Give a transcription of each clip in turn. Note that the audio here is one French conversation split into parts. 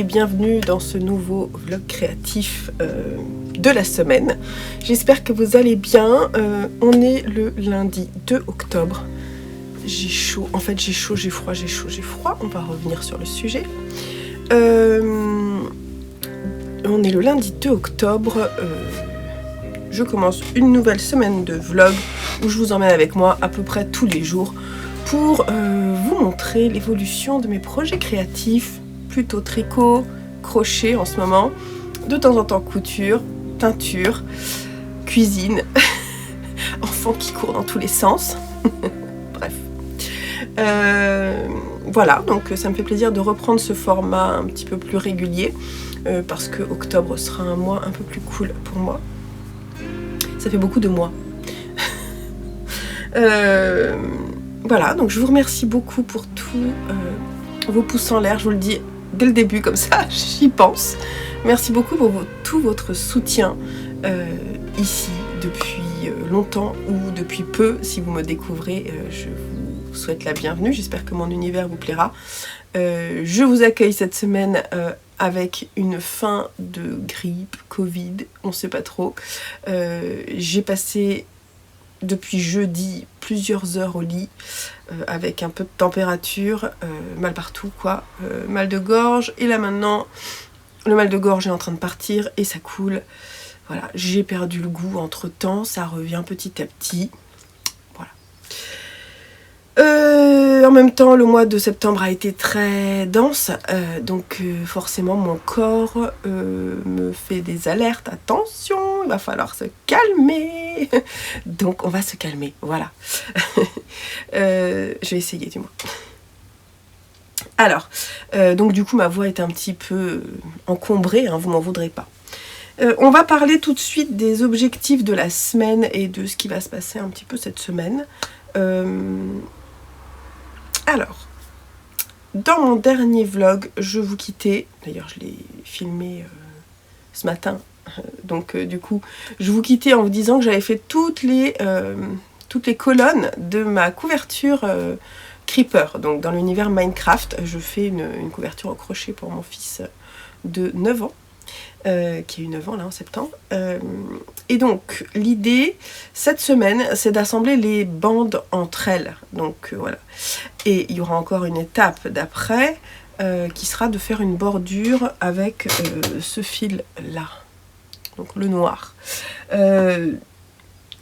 et bienvenue dans ce nouveau vlog créatif de la semaine. J'espère que vous allez bien. On est le lundi 2 octobre. J'ai chaud, en fait j'ai chaud, j'ai froid, j'ai chaud, j'ai froid. On va revenir sur le sujet. On est le lundi 2 octobre. Je commence une nouvelle semaine de vlog où je vous emmène avec moi à peu près tous les jours pour vous montrer l'évolution de mes projets créatifs, plutôt tricot, crochet en ce moment, de temps en temps couture, teinture, cuisine, enfant qui court dans tous les sens, bref. Voilà, donc ça me fait plaisir de reprendre ce format un petit peu plus régulier parce que octobre sera un mois un peu plus cool pour moi. Ça fait beaucoup de mois. Voilà, donc je vous remercie beaucoup pour tous vos pouces en l'air, je vous le dis dès le début, comme ça j'y pense. Merci beaucoup pour tout votre soutien ici depuis longtemps ou depuis peu. Si vous me découvrez, je vous souhaite la bienvenue, j'espère que mon univers vous plaira. Je vous accueille cette semaine avec une fin de grippe, Covid, on ne sait pas trop. J'ai passé depuis jeudi plusieurs heures au lit avec un peu de température, mal partout quoi, mal de gorge, et là maintenant le mal de gorge est en train de partir et ça coule. Voilà, j'ai perdu le goût entre temps, ça revient petit à petit. Voilà. En même temps, le mois de septembre a été très dense, donc forcément mon corps me fait des alertes. Attention, il va falloir se calmer. Donc on va se calmer, voilà. Je vais essayer du moins. Alors, donc du coup ma voix est un petit peu encombrée, hein, vous m'en voudrez pas. On va parler tout de suite des objectifs de la semaine et de ce qui va se passer un petit peu cette semaine. Alors, dans mon dernier vlog, je vous quittais, d'ailleurs je l'ai filmé ce matin, donc du coup, je vous quittais en vous disant que j'avais fait toutes les colonnes de ma couverture Creeper. Donc dans l'univers Minecraft, je fais une couverture au crochet pour mon fils de 9 ans. Qui a eu 9 ans là en septembre. Et donc l'idée cette semaine c'est d'assembler les bandes entre elles. Donc voilà. Et il y aura encore une étape d'après qui sera de faire une bordure avec ce fil là. Donc le noir.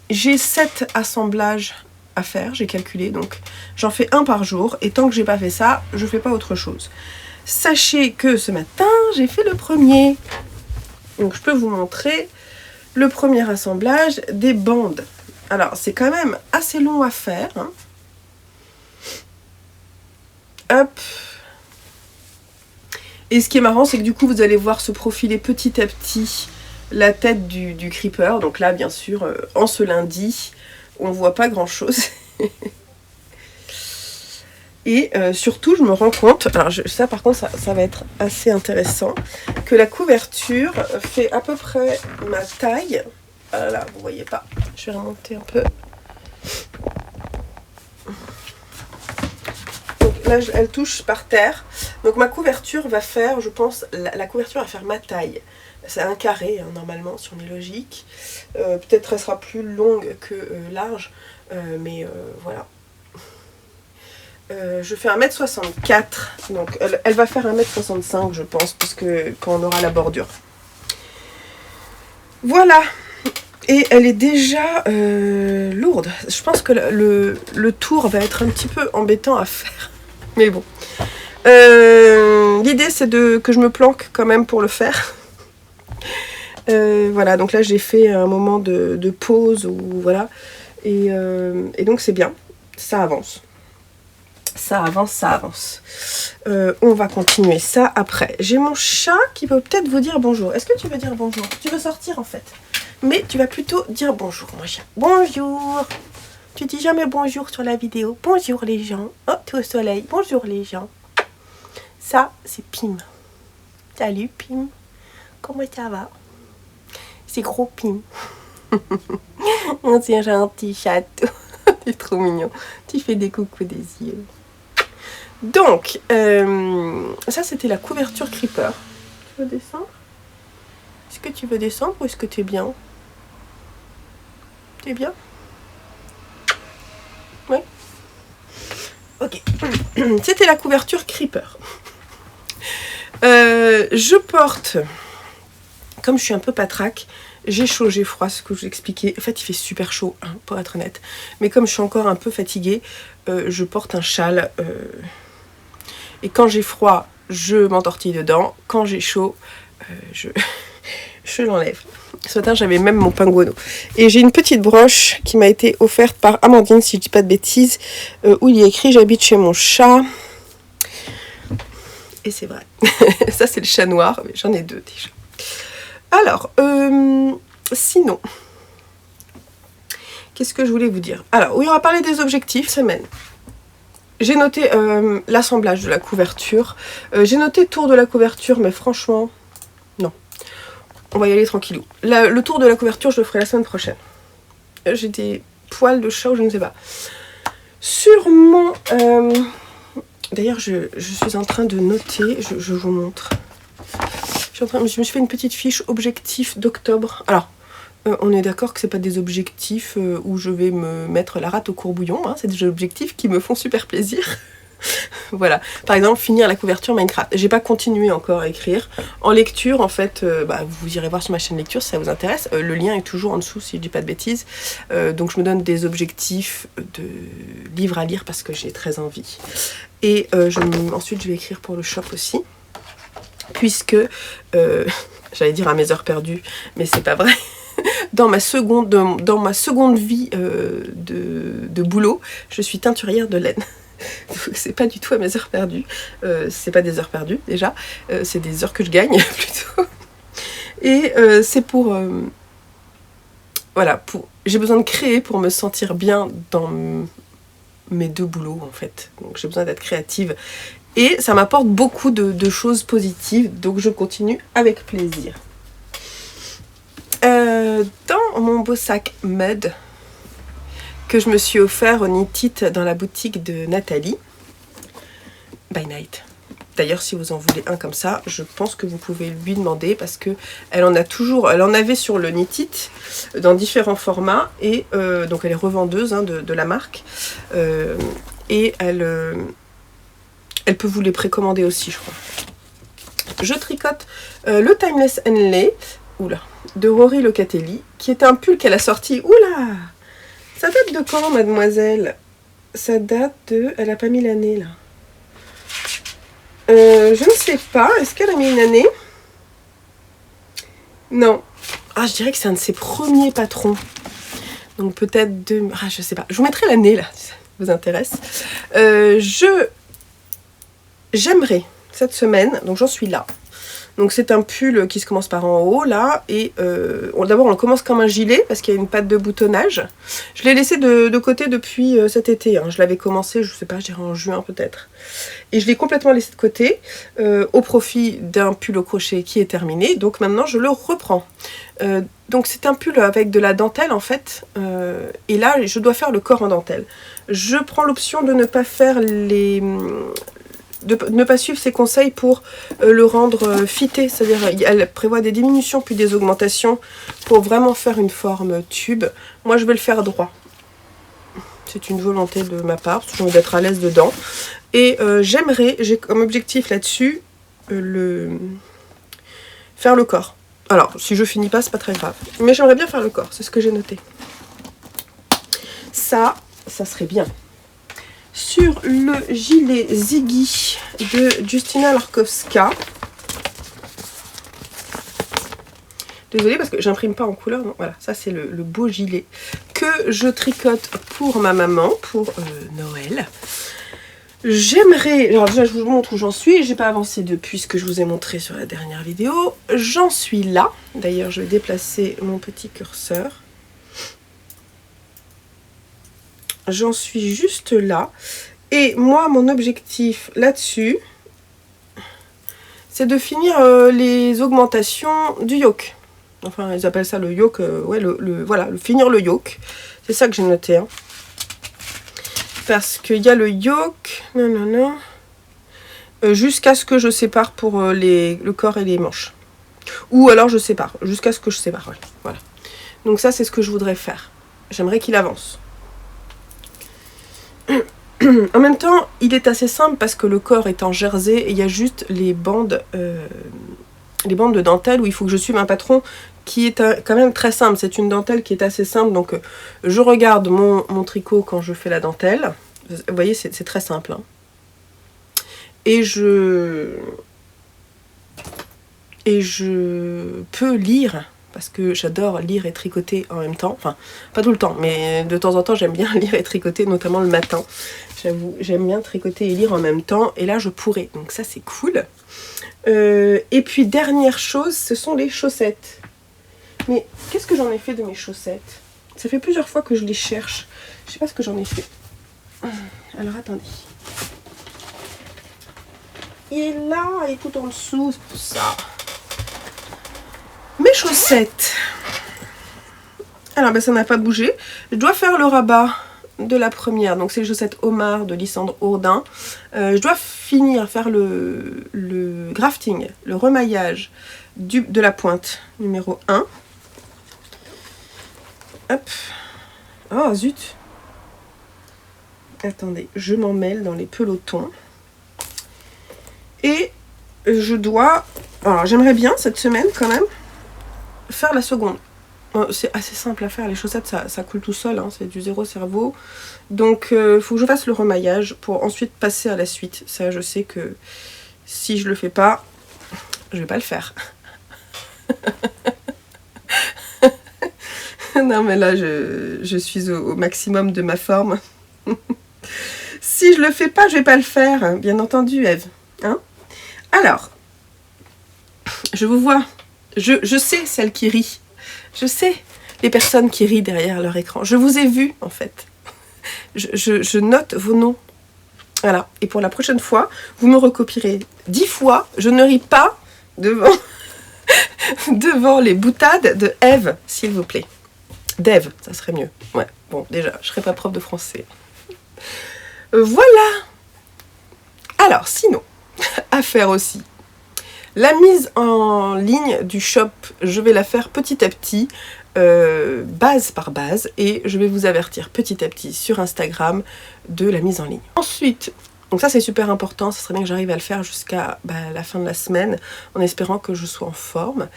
J'ai 7 assemblages à faire, j'ai calculé, donc j'en fais un par jour et tant que j'ai pas fait ça, je fais pas autre chose. Sachez que ce matin j'ai fait le premier. Donc je peux vous montrer le premier assemblage des bandes. Alors c'est quand même assez long à faire. Hein. Hop. Et ce qui est marrant, c'est que du coup vous allez voir se profiler petit à petit la tête du creeper. Donc là bien sûr, en ce lundi, on voit pas grand chose. Et surtout, je me rends compte, alors ça par contre, ça va être assez intéressant, que la couverture fait à peu près ma taille. Ah là, vous voyez pas, je vais remonter un peu. Donc là, elle touche par terre. Donc ma couverture va faire, je pense, la couverture va faire ma taille. C'est un carré, hein, normalement, si on est logique. Peut-être elle sera plus longue que large, mais voilà. Je fais 1m64, donc elle va faire 1m65 je pense, parce que quand on aura la bordure. Voilà, et elle est déjà lourde. Je pense que le tour va être un petit peu embêtant à faire, mais bon. L'idée c'est que je me planque quand même pour le faire. Voilà, donc là j'ai fait un moment de pause, ou voilà, et donc c'est bien, ça avance. Ça avance, ça avance. On va continuer ça après. J'ai mon chat qui peut peut-être vous dire bonjour. Est-ce que tu veux dire bonjour? Tu veux sortir en fait. Mais tu vas plutôt dire bonjour, mon chat. Bonjour. Tu dis jamais bonjour sur la vidéo. Bonjour les gens. Oh, tu es au soleil. Bonjour les gens. Ça, c'est Pim. Salut Pim. Comment ça va? C'est gros Pim. C'est un gentil chaton. T'es trop mignon. Tu fais des coucous des yeux. Donc, ça c'était la couverture Creeper. veux descendre? Est-ce que tu veux descendre ou est-ce que tu es bien? T'es bien? Oui. Ok. C'était la couverture Creeper. Je porte, comme je suis un peu patraque, j'ai chaud, j'ai froid, ce que je vous expliquais. En fait, il fait super chaud, hein, pour être honnête. Mais comme je suis encore un peu fatiguée, je porte un châle. Et quand j'ai froid, je m'entortille dedans. Quand j'ai chaud, je l'enlève. Ce matin, j'avais même mon pingouin. Et j'ai une petite broche qui m'a été offerte par Amandine, si je dis pas de bêtises, où il y a écrit « J'habite chez mon chat ». Et c'est vrai. Ça, c'est le chat noir, mais j'en ai deux déjà. Alors, sinon, qu'est-ce que je voulais vous dire? Alors, oui, on va parler des objectifs semaine. J'ai noté l'assemblage de la couverture. J'ai noté tour de la couverture, mais franchement, non. On va y aller tranquillou. Le tour de la couverture, je le ferai la semaine prochaine. J'ai des poils de chat ou je ne sais pas. Sur mon... D'ailleurs, je suis en train de noter, je vous montre. Je me suis fait une petite fiche objectif d'octobre. Alors, on est d'accord que c'est pas des objectifs où je vais me mettre la rate au courbouillon. Hein, c'est des objectifs qui me font super plaisir. Voilà. Par exemple, finir la couverture Minecraft. J'ai pas continué encore à écrire. En lecture, en fait, vous irez voir sur ma chaîne lecture si ça vous intéresse. Le lien est toujours en dessous si je dis pas de bêtises. Donc je me donne des objectifs de livres à lire parce que j'ai très envie. Et ensuite, je vais écrire pour le shop aussi. Puisque, j'allais dire à mes heures perdues, mais c'est pas vrai. Dans ma seconde vie de boulot, je suis teinturière de laine. Donc c'est pas du tout à mes heures perdues. C'est pas des heures perdues déjà. C'est des heures que je gagne plutôt. Et c'est pour... voilà, j'ai besoin de créer pour me sentir bien dans mes deux boulots en fait. Donc j'ai besoin d'être créative. Et ça m'apporte beaucoup de choses positives. Donc je continue avec plaisir. Dans mon beau sac Mud que je me suis offert au Knit-It dans la boutique de Nathalie by Night. D'ailleurs, si vous en voulez un comme ça, je pense que vous pouvez lui demander parce que elle en avait sur le Knit-It dans différents formats et donc elle est revendeuse hein, de la marque et elle peut vous les précommander aussi, je crois. Je tricote le Timeless Henley de Rory Locatelli, qui est un pull qu'elle a sorti. Oula! Ça date de quand, mademoiselle? Ça date de... Elle a pas mis l'année, là. Je ne sais pas. Est-ce qu'elle a mis une année? Non. Ah, je dirais que c'est un de ses premiers patrons. Donc peut-être de... Ah, je sais pas. Je vous mettrai l'année, là, si ça vous intéresse. J'aimerais, cette semaine, donc j'en suis là. Donc c'est un pull qui se commence par en haut là et d'abord on le commence comme un gilet parce qu'il y a une patte de boutonnage. Je l'ai laissé de côté depuis cet été, hein. Je l'avais commencé, je sais pas, je dirais en juin peut-être. Et je l'ai complètement laissé de côté au profit d'un pull au crochet qui est terminé. Donc maintenant je le reprends. Donc c'est un pull avec de la dentelle en fait. Et là je dois faire le corps en dentelle. Je prends l'option de ne pas faire de ne pas suivre ses conseils pour le rendre fité, c'est-à-dire elle prévoit des diminutions puis des augmentations pour vraiment faire une forme tube. Moi je vais le faire droit. C'est une volonté de ma part, parce que j'ai envie d'être à l'aise dedans. Et j'ai comme objectif là-dessus faire le corps. Alors si je finis pas c'est pas très grave, mais j'aimerais bien faire le corps, c'est ce que j'ai noté. Ça serait bien. Sur le gilet Ziggy de Justyna Larkowska. Désolée parce que j'imprime pas en couleur. Donc voilà, ça c'est le beau gilet que je tricote pour ma maman, pour Noël. J'aimerais... Alors déjà je vous montre où j'en suis. J'ai pas avancé depuis ce que je vous ai montré sur la dernière vidéo. J'en suis là. D'ailleurs je vais déplacer mon petit curseur. J'en suis juste là. Et moi, mon objectif là-dessus, c'est de finir les augmentations du yoke. Enfin, ils appellent ça le yoke. Ouais, voilà, finir le yoke. C'est ça que j'ai noté. Hein. Parce qu'il y a le yoke. Non. jusqu'à ce que je sépare pour le corps et les manches. Ou alors je sépare, jusqu'à ce que je sépare. Ouais. Voilà. Donc ça, c'est ce que je voudrais faire. J'aimerais qu'il avance. En même temps, il est assez simple parce que le corps est en jersey et il y a juste les bandes de dentelle où il faut que je suive un patron qui est quand même très simple. C'est une dentelle qui est assez simple. Donc je regarde mon tricot quand je fais la dentelle. Vous voyez, c'est très simple. Hein. Et je peux lire, parce que j'adore lire et tricoter en même temps. Enfin, pas tout le temps, mais de temps en temps, j'aime bien lire et tricoter, notamment le matin. J'avoue, j'aime bien tricoter et lire en même temps. Et là, je pourrais. Donc ça, c'est cool. Et puis, dernière chose, ce sont les chaussettes. Mais qu'est-ce que j'en ai fait de mes chaussettes? Ça fait plusieurs fois que je les cherche. Je sais pas ce que j'en ai fait. Alors, attendez. Il est là, il est tout en dessous, c'est pour ça. Mes chaussettes. Alors, ben, ça n'a pas bougé. Je dois faire le rabat de la première. Donc, c'est les chaussettes Omar de Lysandre Hourdin. Je dois faire le grafting, le remaillage de la pointe numéro 1. Hop. Oh, zut. Attendez, je m'en mêle dans les pelotons. Et je dois... Alors, j'aimerais bien, cette semaine, quand même, faire la seconde. C'est assez simple à faire, les chaussettes ça coule tout seul, hein, c'est du zéro cerveau. Donc il faut que je fasse le remaillage pour ensuite passer à la suite. Ça, je sais que si je le fais pas, je vais pas le faire. Non mais là je suis au maximum de ma forme. Si je le fais pas, je vais pas le faire, bien entendu, Ève. Hein? Alors, je vous vois, je sais celle qui rit. Je sais les personnes qui rient derrière leur écran. Je vous ai vu, en fait. Je note vos noms. Voilà. Et pour la prochaine fois, vous me recopierez 10 fois. Je ne ris pas devant, devant les boutades de Ève, s'il vous plaît. D'Ève, ça serait mieux. Ouais, bon, déjà, je ne serai pas prof de français. Voilà. Alors, sinon, à faire aussi. La mise en ligne du shop, je vais la faire petit à petit, base par base, et je vais vous avertir petit à petit sur Instagram de la mise en ligne. Ensuite, donc ça c'est super important, ça serait bien que j'arrive à le faire jusqu'à la fin de la semaine, en espérant que je sois en forme.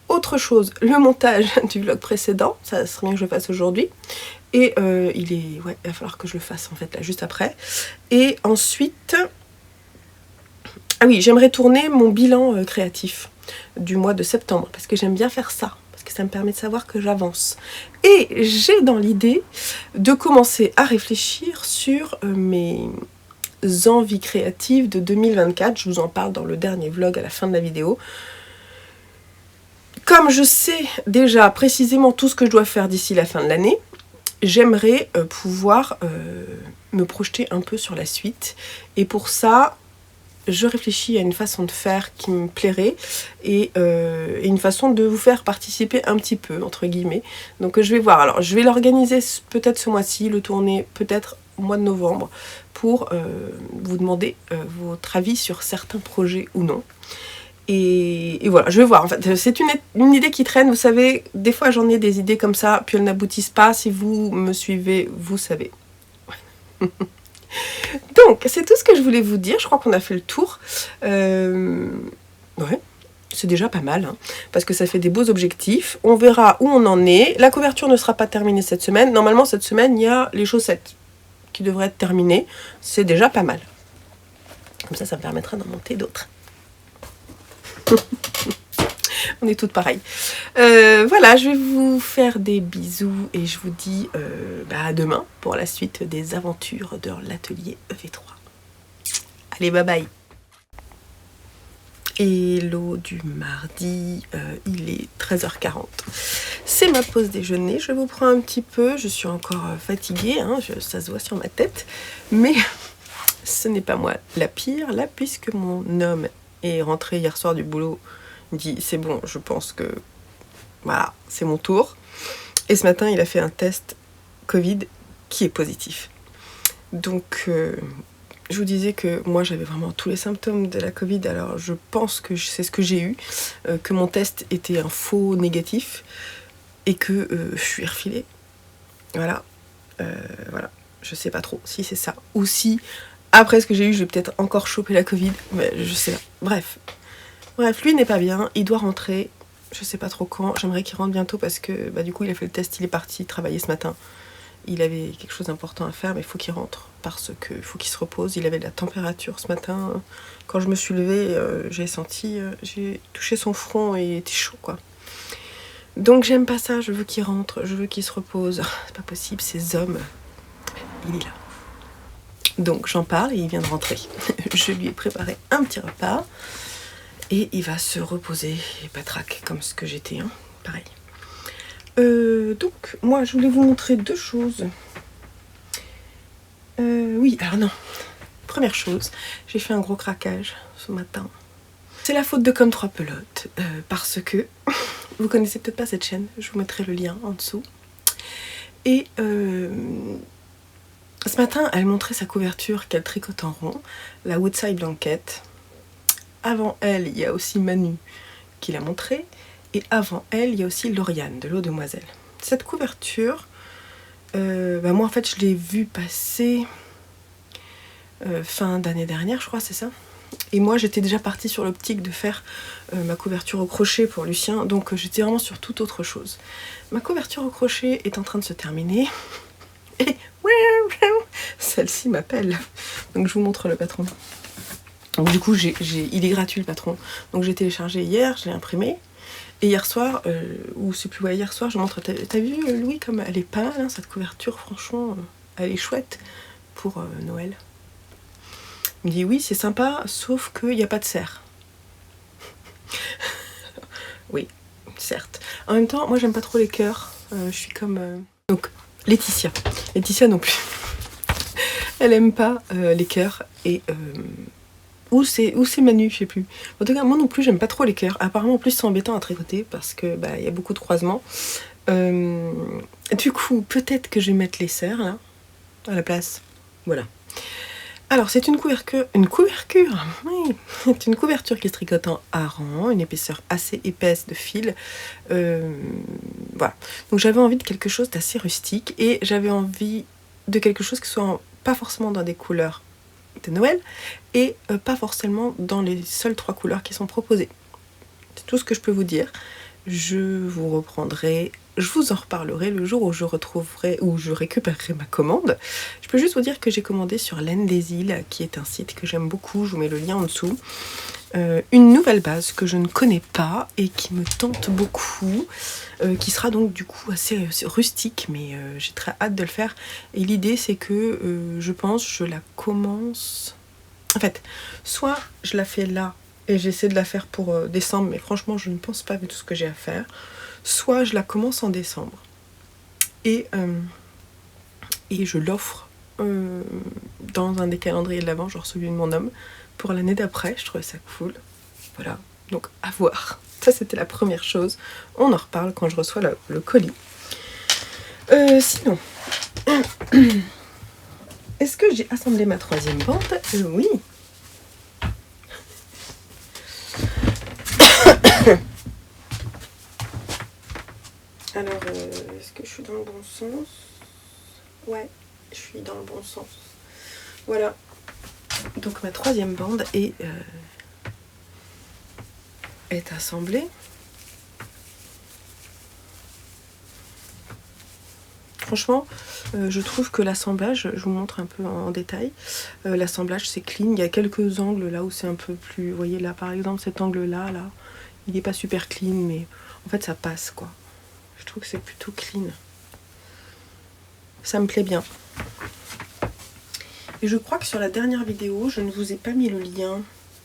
Autre chose, le montage du vlog précédent, ça serait bien que je le fasse aujourd'hui. Et il va falloir que je le fasse en fait là juste après. Et ensuite... Ah oui, j'aimerais tourner mon bilan créatif du mois de septembre, parce que j'aime bien faire ça, parce que ça me permet de savoir que j'avance. Et j'ai dans l'idée de commencer à réfléchir sur mes envies créatives de 2024. Je vous en parle dans le dernier vlog à la fin de la vidéo. Comme je sais déjà précisément tout ce que je dois faire d'ici la fin de l'année, j'aimerais pouvoir me projeter un peu sur la suite. Et pour ça... je réfléchis à une façon de faire qui me plairait et une façon de vous faire participer un petit peu, entre guillemets. Donc je vais voir. Alors je vais l'organiser peut-être ce mois-ci, le tourner peut-être au mois de novembre pour vous demander votre avis sur certains projets ou non. Et voilà, je vais voir. En fait, c'est une idée qui traîne. Vous savez, des fois j'en ai des idées comme ça, puis elles n'aboutissent pas. Si vous me suivez, vous savez. Donc, c'est tout ce que je voulais vous dire. Je crois qu'on a fait le tour. Ouais, c'est déjà pas mal, hein, parce que ça fait des beaux objectifs. On verra où on en est. La couverture ne sera pas terminée cette semaine. Normalement, cette semaine, il y a les chaussettes qui devraient être terminées. C'est déjà pas mal. Comme ça me permettra d'en monter d'autres. On est toutes pareilles. Voilà, je vais vous faire des bisous et je vous dis à demain pour la suite des aventures de l'atelier EV3. Allez, bye bye. Hello du mardi, il est 13h40. C'est ma pause déjeuner, je vous prends un petit peu, je suis encore fatiguée, hein, ça se voit sur ma tête, mais ce n'est pas moi la pire, là, puisque mon homme est rentré hier soir du boulot. Il dit c'est bon, je pense que voilà, c'est mon tour. Et ce matin, il a fait un test Covid qui est positif. Donc je vous disais que moi j'avais vraiment tous les symptômes de la Covid, alors je pense que c'est ce que j'ai eu, que mon test était un faux négatif et que je suis refilée. Voilà. Voilà. Je sais pas trop si c'est ça. Ou si, après ce que j'ai eu, je vais peut-être encore choper la Covid, mais je sais pas. Bref, lui n'est pas bien, il doit rentrer. Je sais pas trop quand, j'aimerais qu'il rentre bientôt parce que du coup il a fait le test, il est parti travailler ce matin. Il avait quelque chose d'important à faire, mais il faut qu'il rentre parce qu'il faut qu'il se repose. Il avait de la température ce matin. Quand je me suis levée, j'ai touché son front et il était chaud, quoi. Donc j'aime pas ça, je veux qu'il rentre, je veux qu'il se repose. C'est pas possible, ces hommes, il est là. Donc j'en parle et il vient de rentrer. Je lui ai préparé un petit repas et il va se reposer et patraque comme ce que j'étais, hein. Pareil. Donc, moi, je voulais vous montrer deux choses. Oui, alors non. Première chose, j'ai fait un gros craquage ce matin. C'est la faute de Comme 3 Pelotes, parce que vous connaissez peut-être pas cette chaîne, je vous mettrai le lien en dessous. Et ce matin, elle montrait sa couverture qu'elle tricote en rond, la Woodside Blanket. Avant elle, il y a aussi Manu qui l'a montré. Et avant elle, il y a aussi Lauriane de l'Eau Demoiselle. Cette couverture, moi en fait je l'ai vue passer fin d'année dernière, je crois, c'est ça. Et moi j'étais déjà partie sur l'optique de faire ma couverture au crochet pour Lucien, donc j'étais vraiment sur toute autre chose. Ma couverture au crochet est en train de se terminer. Et celle-ci m'appelle. Donc je vous montre le patron. Donc du coup il est gratuit le patron. Donc j'ai téléchargé hier, je l'ai imprimé. Et hier soir, ou c'est plus hier soir, je montre. T'as vu Louis comme elle est pas mal, hein, cette couverture, franchement, elle est chouette pour Noël. Il me dit oui, c'est sympa, sauf qu'il n'y a pas de serre. Oui, certes. En même temps, moi j'aime pas trop les cœurs. Je suis comme. Donc, Laetitia non plus. Elle aime pas les cœurs et. Ou c'est Manu, je sais plus. En tout cas, moi non plus, j'aime pas trop les cœurs. Apparemment, en plus, c'est embêtant à tricoter parce que y a beaucoup de croisements. Du coup, peut-être que je vais mettre les serres là, à la place. Voilà. Alors, c'est une couverture. Oui. C'est une couverture qui se tricote en hareng, une épaisseur assez épaisse de fil. Voilà. Donc, j'avais envie de quelque chose d'assez rustique et j'avais envie de quelque chose qui soit pas forcément dans des couleurs de Noël et pas forcément dans les seules 3 couleurs qui sont proposées. C'est tout ce que je peux vous dire. Je vous reprendrai, je vous en reparlerai le jour où je récupérerai ma commande. Je peux juste vous dire que j'ai commandé sur Laine des Îles, qui est un site que j'aime beaucoup, je vous mets le lien en dessous. Une nouvelle base que je ne connais pas et qui me tente beaucoup, qui sera donc du coup assez rustique, mais j'ai très hâte de le faire. Et l'idée c'est que je la commence. En fait, soit je la fais là et j'essaie de la faire pour décembre, mais franchement je ne pense pas vu tout ce que j'ai à faire. Soit je la commence en décembre et je l'offre dans un des calendriers de l'Avent, genre celui de mon homme, pour l'année d'après. Je trouvais ça cool. Voilà, donc à voir. Ça c'était la première chose. On en reparle quand je reçois le colis. Sinon, est-ce que j'ai assemblé ma 3e bande? Oui. Alors, est-ce que je suis dans le bon sens? Ouais, je suis dans le bon sens. Voilà. Donc ma 3e bande est assemblée. Franchement, je trouve que l'assemblage, je vous montre un peu en détail, l'assemblage c'est clean. Il y a quelques angles là où c'est un peu plus... Vous voyez là par exemple cet angle-là, il n'est pas super clean, mais en fait ça passe quoi. Je trouve que c'est plutôt clean. Ça me plaît bien. Et je crois que sur la dernière vidéo, je ne vous ai pas mis le lien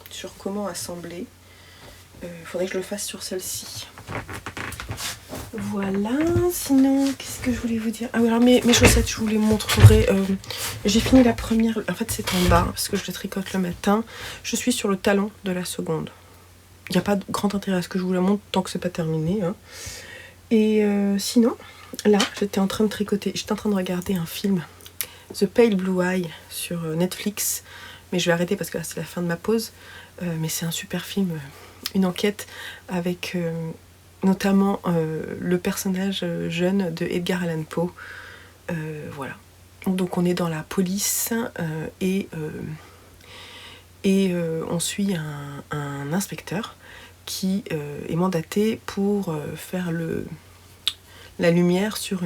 sur comment assembler. Il faudrait que je le fasse sur celle-ci. Voilà, sinon, qu'est-ce que je voulais vous dire? Ah oui, alors mes chaussettes, je vous les montrerai. J'ai fini la première, en fait c'est en bas, parce que je les tricote le matin. Je suis sur le talon de la seconde. Il n'y a pas de grand intérêt à ce que je vous la montre tant que c'est pas terminé. Hein. Et sinon, là, j'étais en train de tricoter, j'étais en train de regarder un film The Pale Blue Eye sur Netflix. Mais je vais arrêter parce que là c'est la fin de ma pause. Mais c'est un super film, une enquête avec notamment le personnage jeune de Edgar Allan Poe. Voilà. Donc on est dans la police et on suit un inspecteur qui est mandaté pour faire la lumière sur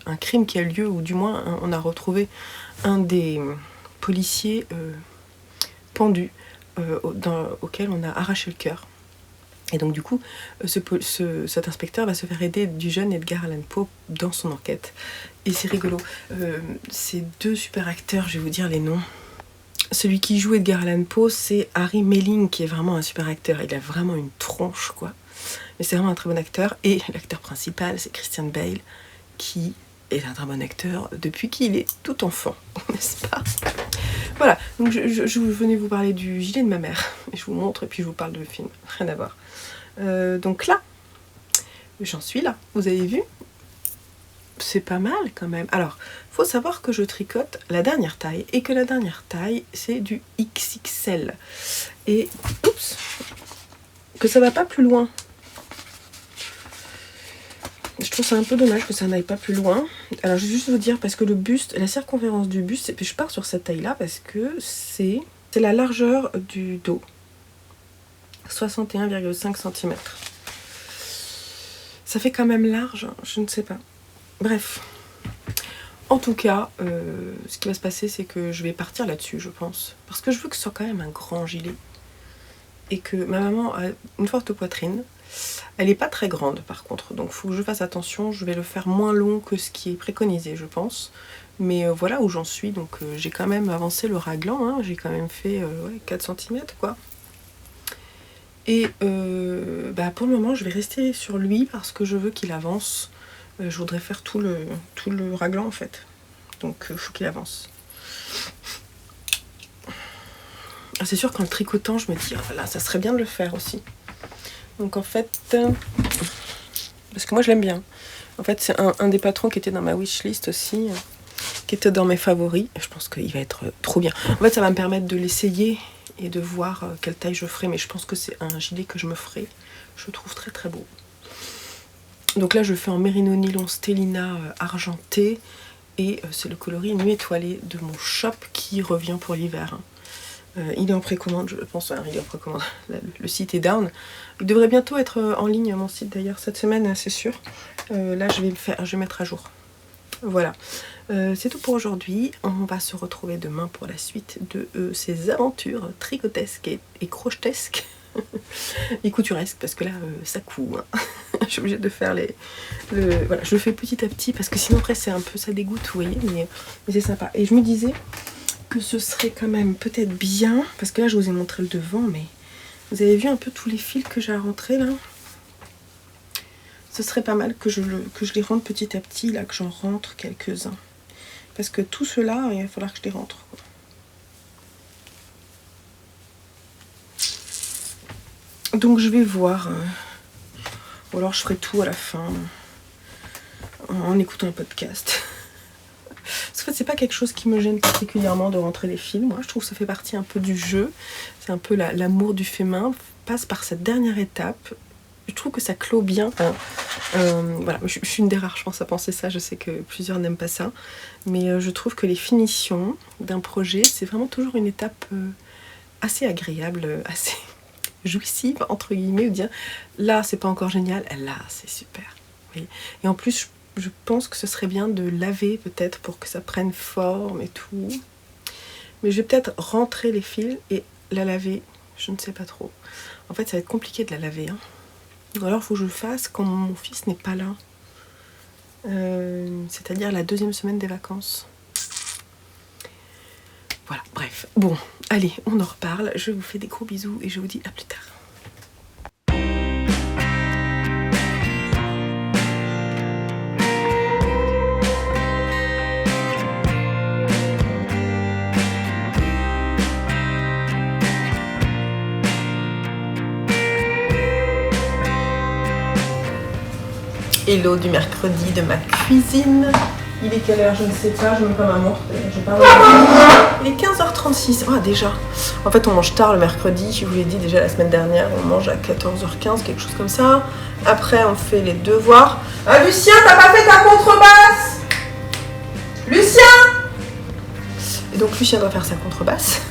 un crime qui a lieu, ou du moins on a retrouvé un des policiers pendu auquel on a arraché le cœur. Et donc du coup, cet inspecteur va se faire aider du jeune Edgar Allan Poe dans son enquête. Et c'est rigolo. Ces deux super acteurs, je vais vous dire les noms. Celui qui joue Edgar Allan Poe, c'est Harry Melling, qui est vraiment un super acteur. Il a vraiment une tronche, quoi. Mais c'est vraiment un très bon acteur. Et l'acteur principal, c'est Christian Bale, qui est un très bon acteur depuis qu'il est tout enfant, n'est-ce pas? Voilà, donc je venais vous parler du gilet de ma mère. Et je vous montre et puis je vous parle de film. Rien à voir. Donc là, j'en suis là. Vous avez vu? C'est pas mal quand même. Alors, faut savoir que je tricote la dernière taille et que la dernière taille, c'est du XXL. Et, oups, que ça va pas plus loin. Je trouve ça un peu dommage que ça n'aille pas plus loin. Alors, je vais juste vous dire, parce que le buste, la circonférence du buste, et puis je pars sur cette taille-là parce que c'est la largeur du dos. 61,5 cm. Ça fait quand même large, je ne sais pas. Bref. En tout cas, ce qui va se passer, c'est que je vais partir là-dessus, je pense. Parce que je veux que ce soit quand même un grand gilet. Et que ma maman a une forte poitrine. Elle n'est pas très grande par contre, donc il faut que je fasse attention. Je vais le faire moins long que ce qui est préconisé, je pense. Mais voilà où j'en suis, donc j'ai quand même avancé le raglan, hein. J'ai quand même fait 4 cm quoi. Et pour le moment, je vais rester sur lui parce que je veux qu'il avance. Je voudrais faire tout le raglan en fait. Donc il faut qu'il avance. C'est sûr qu'en le tricotant, je me dis, oh là, ça serait bien de le faire aussi. Donc en fait, parce que moi je l'aime bien. En fait, c'est un des patrons qui était dans ma wishlist aussi, qui était dans mes favoris. Je pense qu'il va être trop bien. En fait, ça va me permettre de l'essayer et de voir quelle taille je ferai. Mais je pense que c'est un gilet que je me ferai. Je le trouve très très beau. Donc là, je fais en mérino nylon Stellina argenté. Et c'est le coloris nuit étoilée de mon shop qui revient pour l'hiver. Il est en précommande, je pense. Il est en précommande. Le site est down. Il devrait bientôt être en ligne, mon site d'ailleurs, cette semaine, c'est sûr. Là, je vais mettre à jour. Voilà. C'est tout pour aujourd'hui. On va se retrouver demain pour la suite de ces aventures tricotesques et crochetesques. Et couturesques, parce que là, ça coud. Hein. Je suis obligée de faire voilà, je le fais petit à petit, parce que sinon, après, c'est un peu, ça dégoûte, vous voyez, mais c'est sympa. Et je me disais que ce serait quand même peut-être bien, parce que là, je vous ai montré le devant, mais vous avez vu un peu tous les fils que j'ai à rentrer, là? Ce serait pas mal que je les rentre petit à petit, là, que j'en rentre quelques-uns. Parce que tout cela, il va falloir que je les rentre, quoi. Donc je vais voir. Ou alors je ferai tout à la fin. En écoutant un podcast. Parce qu'en fait, c'est pas quelque chose qui me gêne particulièrement de rentrer les fils. Moi, je trouve que ça fait partie un peu du jeu. C'est un peu l'amour du fait main. Passe par cette dernière étape. Je trouve que ça clôt bien. Voilà, je suis une des rares, je pense, à penser ça. Je sais que plusieurs n'aiment pas ça. Mais je trouve que les finitions d'un projet, c'est vraiment toujours une étape assez agréable, assez jouissive, entre guillemets, ou dire là, c'est pas encore génial, là, c'est super. Oui. Et en plus, je pense que ce serait bien de laver peut-être pour que ça prenne forme et tout. Mais je vais peut-être rentrer les fils et la laver, je ne sais pas trop. En fait, ça va être compliqué de la laver. Hein. Ou alors, il faut que je le fasse quand mon fils n'est pas là. C'est-à-dire la 2e semaine des vacances. Voilà, bref. Bon, allez, on en reparle. Je vous fais des gros bisous et je vous dis à plus tard. Hello du mercredi de ma cuisine. Il est quelle heure? Je ne sais pas, je ne mets pas ma montre. Je vais pas regarder. Il est 15h36. Ah, déjà. En fait, on mange tard le mercredi. Je vous l'ai dit déjà la semaine dernière. On mange à 14h15, quelque chose comme ça. Après, on fait les devoirs. Ah, Lucien, t'as pas fait ta contrebasse? Lucien! Et donc, Lucien doit faire sa contrebasse.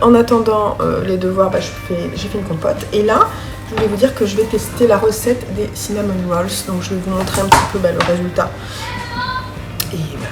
En attendant les devoirs, j'ai fait une compote. Et là, je voulais vous dire que je vais tester la recette des cinnamon rolls. Donc je vais vous montrer un petit peu le résultat. Et voilà.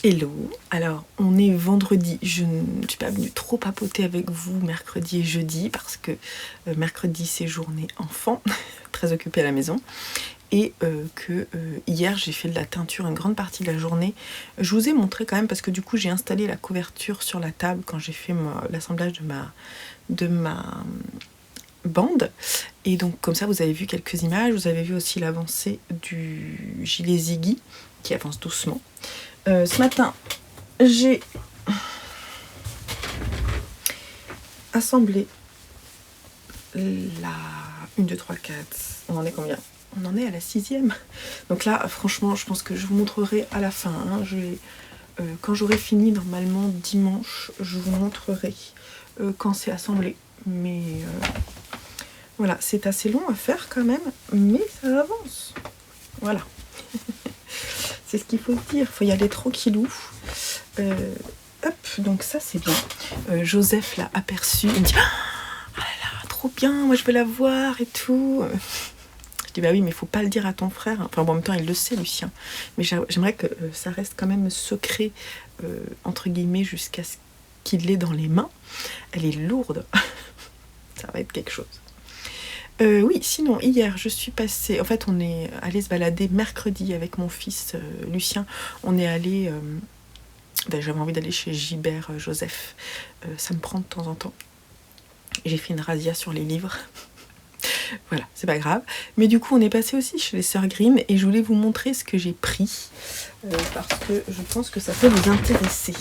Hello, alors on est vendredi, je ne suis pas venue trop papoter avec vous mercredi et jeudi parce que mercredi c'est journée enfant, très occupée à la maison, et que hier j'ai fait de la teinture une grande partie de la journée. Je vous ai montré quand même parce que du coup j'ai installé la couverture sur la table quand j'ai fait l'assemblage de ma bande, et donc comme ça vous avez vu quelques images, vous avez vu aussi l'avancée du gilet Ziggy qui avance doucement. Ce matin, j'ai assemblé la 1, 2, 3, 4. On en est combien? On en est à la 6e. Donc là, franchement, je pense que je vous montrerai à la fin. Hein. Quand j'aurai fini, normalement dimanche, je vous montrerai quand c'est assemblé. Mais voilà, c'est assez long à faire quand même, mais ça avance. Voilà. C'est ce qu'il faut se dire, il faut y aller tranquillou. Hop, donc ça c'est bien. Joseph l'a aperçu, il me dit ah là là, trop bien, moi je veux la voir et tout. Je dis bah oui, mais il faut pas le dire à ton frère. Enfin bon, en même temps, il le sait, Lucien. Mais j'aimerais que ça reste quand même secret, entre guillemets, jusqu'à ce qu'il l'ait dans les mains. Elle est lourde. Ça va être quelque chose. Oui, sinon, hier, je suis passée... En fait, on est allé se balader mercredi avec mon fils Lucien. On est allé... j'avais envie d'aller chez Gilbert Joseph. Ça me prend de temps en temps. J'ai fait une razzia sur les livres. Voilà, c'est pas grave. Mais du coup, on est passé aussi chez les Sœurs Grimm et je voulais vous montrer ce que j'ai pris parce que je pense que ça peut vous intéresser.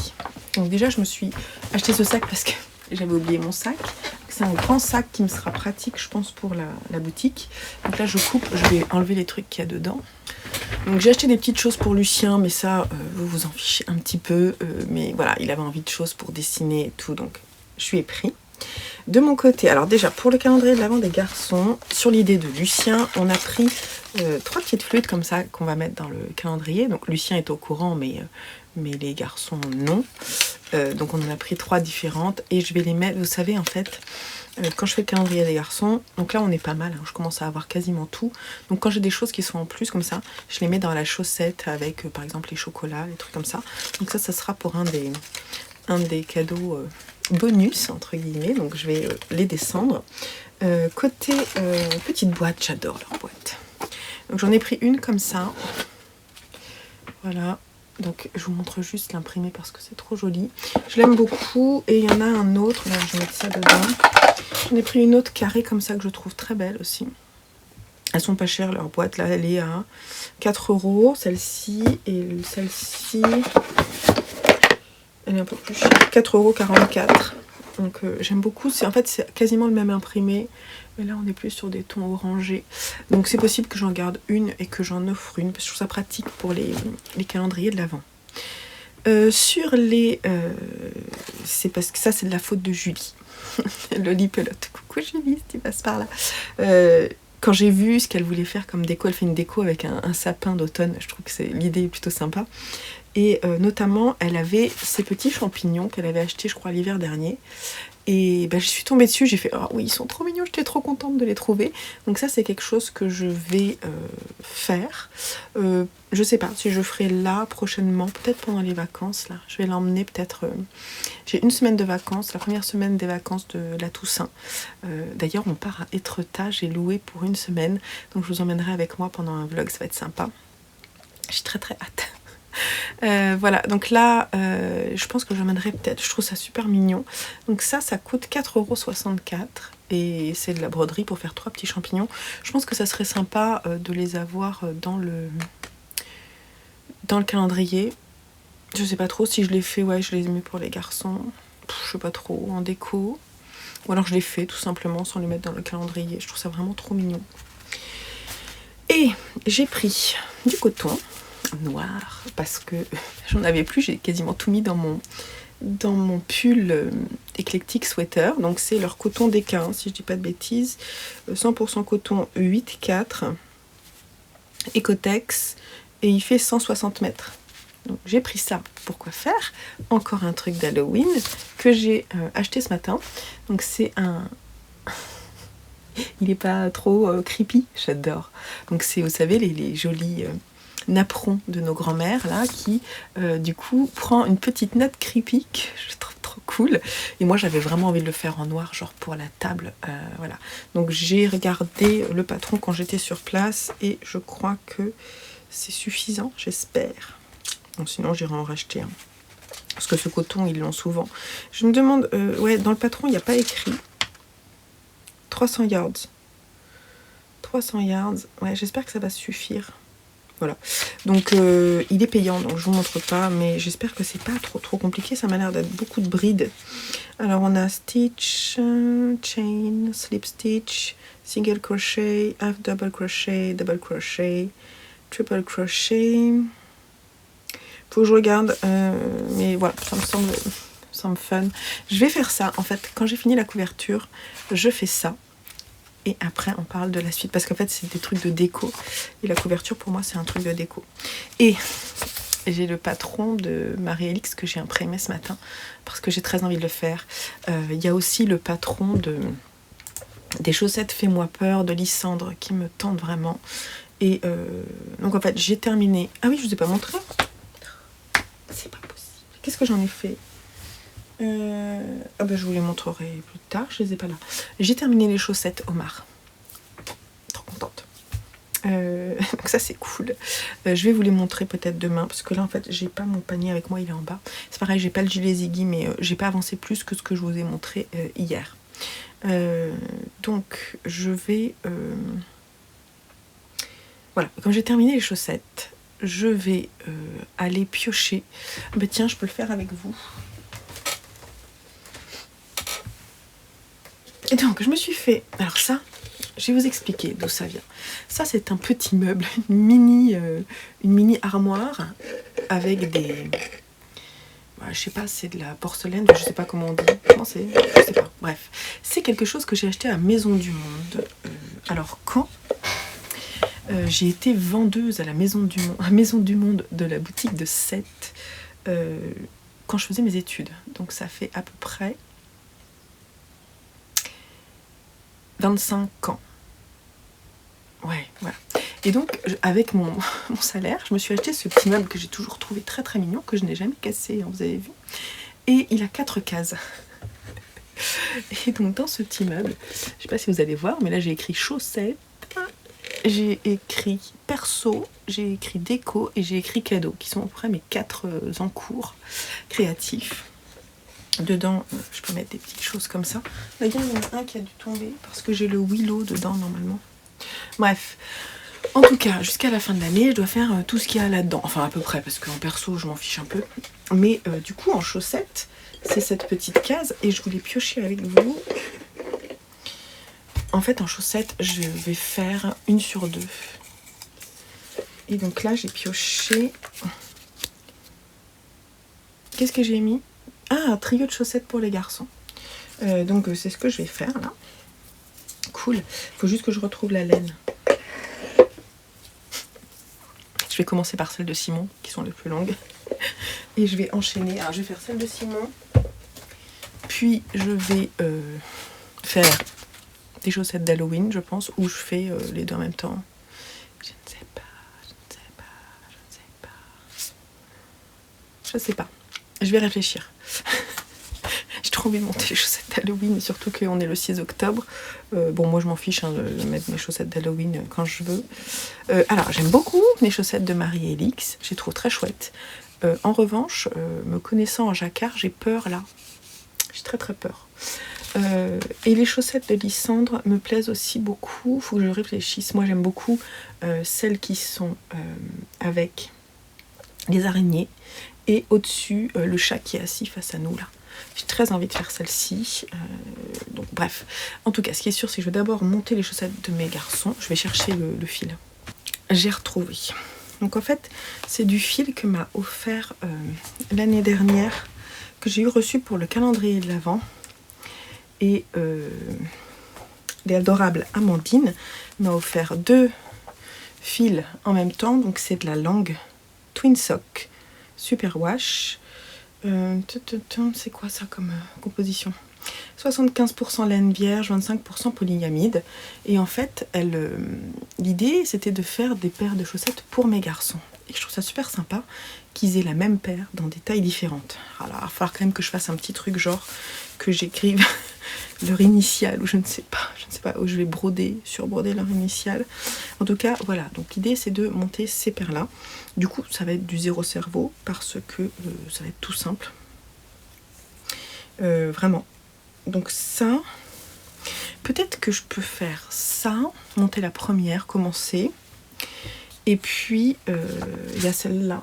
Donc déjà, je me suis acheté ce sac parce que j'avais oublié mon sac. C'est un grand sac qui me sera pratique, je pense, pour la boutique. Donc là, je coupe, je vais enlever les trucs qu'il y a dedans. Donc j'ai acheté des petites choses pour Lucien, mais ça, vous vous en fichez un petit peu. Mais voilà, il avait envie de choses pour dessiner et tout, donc je lui ai pris. De mon côté, alors déjà, pour le calendrier de l'Avent des garçons, sur l'idée de Lucien, on a pris 3 petites flûtes comme ça qu'on va mettre dans le calendrier. Donc Lucien est au courant, mais les garçons non. Donc on en a pris 3 différentes et je vais les mettre, vous savez en fait, quand je fais le calendrier des garçons, donc là on est pas mal, hein, je commence à avoir quasiment tout. Donc quand j'ai des choses qui sont en plus comme ça, je les mets dans la chaussette avec par exemple les chocolats, les trucs comme ça. Donc ça sera pour un des cadeaux bonus entre guillemets, donc je vais les descendre. Côté petite boîte, j'adore leur boîte. Donc j'en ai pris une comme ça. Voilà. Donc je vous montre juste l'imprimé parce que c'est trop joli. Je l'aime beaucoup et il y en a un autre, là je vais mettre ça dedans. J'en ai pris une autre carrée comme ça que je trouve très belle aussi. Elles sont pas chères, leur boîte là, elle est à 4 €, celle-ci, et celle-ci, elle est un peu plus chère, 4,44 €. Donc j'aime beaucoup, en fait c'est quasiment le même imprimé, mais là on est plus sur des tons orangés. Donc c'est possible que j'en garde une et que j'en offre une, parce que je trouve ça pratique pour les calendriers de l'Avent. Sur les... c'est parce que ça c'est de la faute de Julie. Loli-pelote. Coucou Julie, si tu passes par là. Quand j'ai vu ce qu'elle voulait faire comme déco, elle fait une déco avec un sapin d'automne, je trouve que l'idée est plutôt sympa. Et notamment, elle avait ces petits champignons qu'elle avait achetés, je crois, l'hiver dernier. Et je suis tombée dessus, j'ai fait « Oh oui, ils sont trop mignons, j'étais trop contente de les trouver ». Donc ça, c'est quelque chose que je vais faire. Je sais pas si je ferai là, prochainement, peut-être pendant les vacances. Là, je vais l'emmener peut-être... J'ai une semaine de vacances, la première semaine des vacances de la Toussaint. D'ailleurs, on part à Étretat, j'ai loué pour une semaine. Donc je vous emmènerai avec moi pendant un vlog, ça va être sympa. J'ai très très hâte. Voilà, donc là, je pense que j'emmènerai peut-être, je trouve ça super mignon. Donc ça coûte 4,64 € et c'est de la broderie pour faire 3 petits champignons. Je pense que ça serait sympa de les avoir dans le calendrier. Je sais pas trop si je les fais, ouais, je les mets pour les garçons. Je sais pas trop, en déco. Ou alors je les fais tout simplement sans les mettre dans le calendrier. Je trouve ça vraiment trop mignon. Et j'ai pris du coton noir parce que j'en avais plus, j'ai quasiment tout mis dans mon pull éclectique sweater. Donc c'est leur coton Déca, si je dis pas de bêtises, 100% coton 8,4 Ecotex et il fait 160 mètres. Donc j'ai pris ça. Pourquoi faire? Encore un truc d'Halloween que j'ai acheté ce matin. Donc c'est un... Il est pas trop creepy, j'adore. Donc c'est, vous savez, les jolis napperon de nos grands-mères là qui du coup prend une petite note creepy. Je trouve trop cool. Et moi j'avais vraiment envie de le faire en noir, genre pour la table. Voilà. Donc j'ai regardé le patron quand j'étais sur place et je crois que c'est suffisant, j'espère. Bon, sinon j'irai en racheter un. Parce que ce coton ils l'ont souvent. Je me demande, ouais, dans le patron il n'y a pas écrit 300 yards. 300 yards, ouais, j'espère que ça va suffire. Voilà, donc il est payant, donc je vous montre pas, mais j'espère que c'est pas trop compliqué. Ça m'a l'air d'être beaucoup de brides. Alors on a stitch, chain, slip stitch, single crochet, half double crochet, triple crochet. Faut que je regarde, mais voilà, ça me semble fun. Je vais faire ça, en fait, quand j'ai fini la couverture, je fais ça. Et après, on parle de la suite. Parce qu'en fait, c'est des trucs de déco. Et la couverture, pour moi, c'est un truc de déco. Et j'ai le patron de Marie-Alix que j'ai imprimé ce matin. Parce que j'ai très envie de le faire. Il y a aussi le patron des chaussettes Fais-moi peur de Lysandre qui me tente vraiment. Et donc, en fait, j'ai terminé. Ah oui, je vous ai pas montré. C'est pas possible. Qu'est-ce que j'en ai fait ? Ah ben je vous les montrerai plus tard, je les ai pas là. J'ai terminé les chaussettes Omar. Trop contente. Donc ça c'est cool. Je vais vous les montrer peut-être demain, parce que là en fait j'ai pas mon panier avec moi, il est en bas. C'est pareil, j'ai pas le gilet Ziggy, mais j'ai pas avancé plus que ce que je vous ai montré hier. Donc je vais... Voilà, quand j'ai terminé les chaussettes, je vais aller piocher. Ben tiens, je peux le faire avec vous. Et donc, je me suis fait... Alors ça, je vais vous expliquer d'où ça vient. Ça, c'est un petit meuble, une mini armoire avec des... Je sais pas, c'est de la porcelaine, je sais pas comment on dit. Comment c'est ? Je sais pas. Bref, c'est quelque chose que j'ai acheté à Maison du Monde. Alors, quand j'ai été vendeuse à la Maison du Monde de la boutique de Sète, quand je faisais mes études. Donc, ça fait à peu près... 25 ans. Ouais, voilà. Et donc, avec mon salaire, je me suis acheté ce petit meuble que j'ai toujours trouvé très très mignon, que je n'ai jamais cassé, hein, vous avez vu. Et il a 4 cases. Et donc, dans ce petit meuble, je sais pas si vous allez voir, mais là j'ai écrit chaussettes, j'ai écrit perso, j'ai écrit déco et j'ai écrit cadeau, qui sont à peu près mes 4 encours créatifs. Dedans, je peux mettre des petites choses comme ça. D'ailleurs, il y en a un qui a dû tomber parce que j'ai le Willow dedans normalement. Bref, en tout cas, jusqu'à la fin de l'année, je dois faire tout ce qu'il y a là-dedans. Enfin, à peu près, parce qu'en perso, je m'en fiche un peu. Mais du coup, en chaussettes, c'est cette petite case et je voulais piocher avec vous. En fait, en chaussettes, je vais faire 1 sur 2. Et donc là, j'ai pioché... Qu'est-ce que j'ai mis ? Ah, un trio de chaussettes pour les garçons. Donc c'est ce que je vais faire là. Cool. Il faut juste que je retrouve la laine. Je vais commencer par celles de Simon, qui sont les plus longues. Et je vais enchaîner. Alors je vais faire celle de Simon. Puis je vais faire des chaussettes d'Halloween, je pense. Ou je fais les deux en même temps. Je ne sais pas. Je vais réfléchir. J'ai trop envie de monter les chaussettes d'Halloween, surtout qu'on est le 6 octobre. Bon, moi je m'en fiche hein, de mettre mes chaussettes d'Halloween quand je veux. Alors, j'aime beaucoup les chaussettes de Marie-Alix, je les trouve très chouettes. En revanche, me connaissant en jacquard, j'ai peur là. J'ai très très peur. Et les chaussettes de Lysandre me plaisent aussi beaucoup. Il faut que je réfléchisse. Moi j'aime beaucoup celles qui sont avec les araignées. Et au-dessus, le chat qui est assis face à nous là. J'ai très envie de faire celle-ci. Donc bref. En tout cas, ce qui est sûr, c'est que je vais d'abord monter les chaussettes de mes garçons. Je vais chercher le fil. J'ai retrouvé. Donc en fait, c'est du fil que m'a offert l'année dernière, que j'ai eu reçu pour le calendrier de l'Avent. Et l'adorable Amandine m'a offert 2 fils en même temps. Donc c'est de la langue Twin Sock Super Wash. C'est quoi ça comme composition ? 75% laine vierge, 25% polyamide. Et en fait, l'idée c'était de faire des paires de chaussettes pour mes garçons. Et je trouve ça super sympa qu'ils aient la même paire dans des tailles différentes. Alors, il va falloir quand même que je fasse un petit truc genre que j'écrive leur initiale ou je ne sais pas, où je vais surbroder leur initiale. En tout cas, voilà. Donc l'idée c'est de monter ces paires-là. Du coup, ça va être du zéro cerveau parce que ça va être tout simple. Vraiment. Donc ça, peut-être que je peux faire ça, monter la première, commencer. Et puis, il y a celle-là.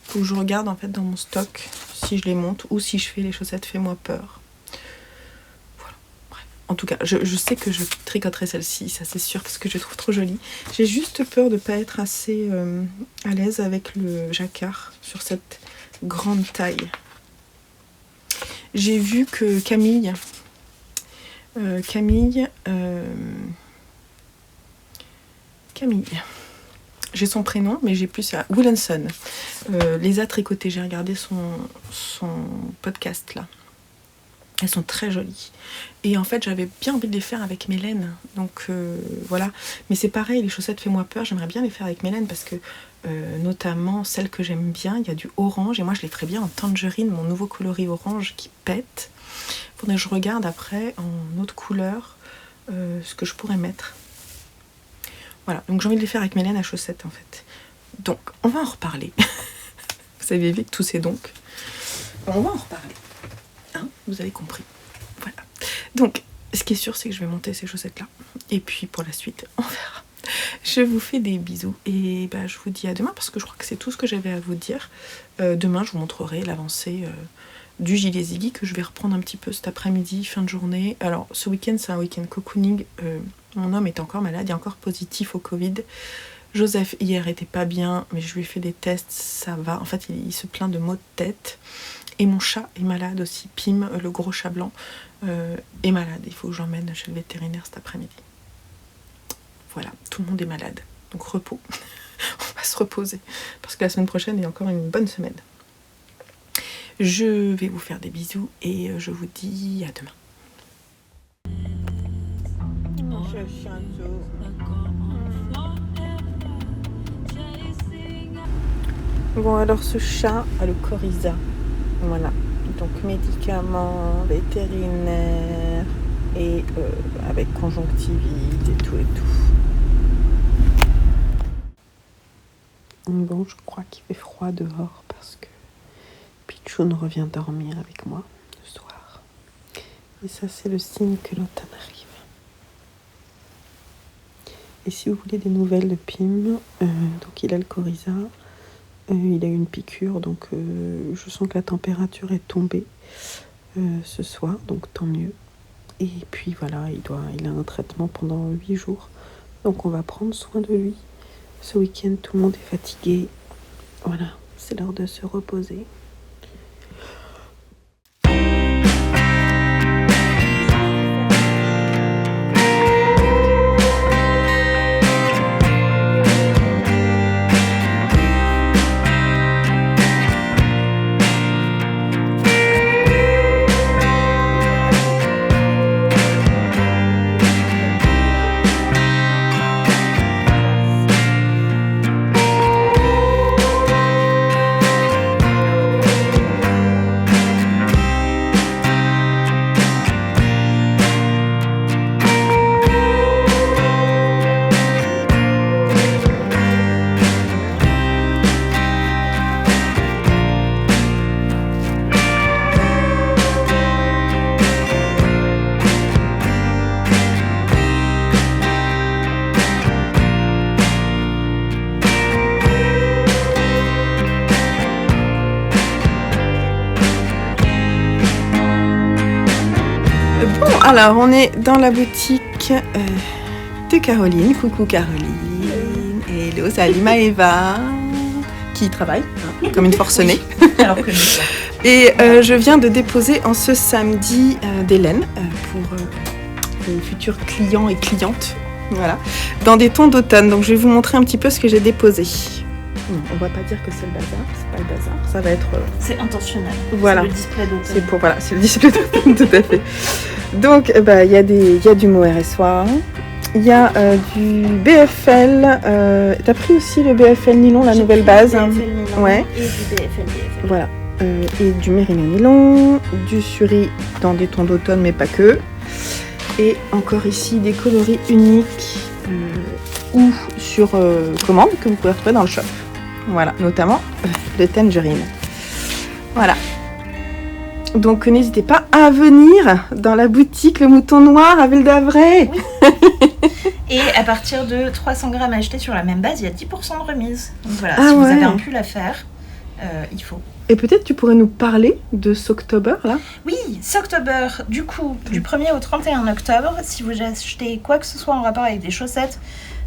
Faut que je regarde en fait dans mon stock si je les monte ou si je fais les chaussettes Fais-moi peur. Voilà. Bref. En tout cas, je sais que je tricoterai celle-ci, ça c'est sûr, parce que je la trouve trop jolie. J'ai juste peur de ne pas être assez à l'aise avec le jacquard sur cette grande taille. J'ai vu que Camille, j'ai son prénom, mais j'ai plus à Willenson. Les a tricotés, j'ai regardé son podcast là. Elles sont très jolies. Et en fait, j'avais bien envie de les faire avec Mélène. Donc voilà. Mais c'est pareil, les chaussettes Fais-moi peur, j'aimerais bien les faire avec Mélène parce que notamment celles que j'aime bien, il y a du orange. Et moi, je les ferais bien en tangerine, mon nouveau coloris orange qui pète. Faudrait que je regarde après en autre couleur ce que je pourrais mettre. Voilà, donc j'ai envie de les faire avec Mélène à chaussettes en fait. Donc, on va en reparler. Vous savez vite tous ces donc. On va en reparler. Hein, vous avez compris. Voilà. Donc, ce qui est sûr, c'est que je vais monter ces chaussettes-là. Et puis, pour la suite, on verra. Je vous fais des bisous. Et bah, je vous dis à demain, parce que je crois que c'est tout ce que j'avais à vous dire. Demain, je vous montrerai l'avancée du gilet Ziggy, que je vais reprendre un petit peu cet après-midi, fin de journée. Alors, ce week-end, c'est un week-end cocooning. Mon homme est encore malade, il est encore positif au Covid. Joseph, hier, était pas bien, mais je lui ai fait des tests, ça va. En fait, il se plaint de maux de tête. Et mon chat est malade aussi. Pim, le gros chat blanc, est malade. Il faut que j'emmène chez le vétérinaire cet après-midi. Voilà, tout le monde est malade. Donc, repos. On va se reposer. Parce que la semaine prochaine est encore une bonne semaine. Je vais vous faire des bisous et je vous dis à demain. Bon, alors ce chat a le coryza. Voilà. Donc médicaments, vétérinaires et avec conjonctivite et tout et tout. Bon, je crois qu'il fait froid dehors parce que Pichoun revient dormir avec moi ce soir. Et ça, c'est le signe que l'automne arrive. Et si vous voulez des nouvelles de Pim, donc il a le coryza, il a eu une piqûre, donc je sens que la température est tombée ce soir, donc tant mieux. Et puis voilà, il a un traitement pendant 8 jours, donc on va prendre soin de lui. Ce week-end, tout le monde est fatigué. Voilà, c'est l'heure de se reposer. Alors, on est dans la boutique de Caroline. Coucou Caroline. Hello, salut Maëva, qui travaille comme une forcenée. Alors que et je viens de déposer en ce samedi d'Hélène pour les futurs clients et clientes. Voilà, dans des tons d'automne. Donc, je vais vous montrer un petit peu ce que j'ai déposé. Non, on va pas dire que c'est le bazar, c'est pas le bazar, ça va être... C'est intentionnel, voilà. C'est le display d'automne. C'est le display d'automne, tout à fait. Donc, il y a du Mohair et Soie, Il y a du BFL. T'as pris aussi le BFL nylon, la nouvelle base. BFL nylon Ouais. et du BFL. Voilà. Et du mérino nylon, du suri dans des tons d'automne, mais pas que. Et encore ici des coloris uniques ou sur commande que vous pouvez retrouver dans le shop. Voilà, notamment le tangerine. Voilà. Donc n'hésitez pas à venir dans la boutique Le Mouton Noir à Ville d'Avray. Et à partir de 300 grammes achetés sur la même base, il y a 10% de remise. Donc voilà, Ah si vous ouais. avez un pull à faire, il faut. Et peut-être tu pourrais nous parler de Socktober là. Oui, Socktober, du coup, du 1er au 31 octobre, si vous achetez quoi que ce soit en rapport avec des chaussettes,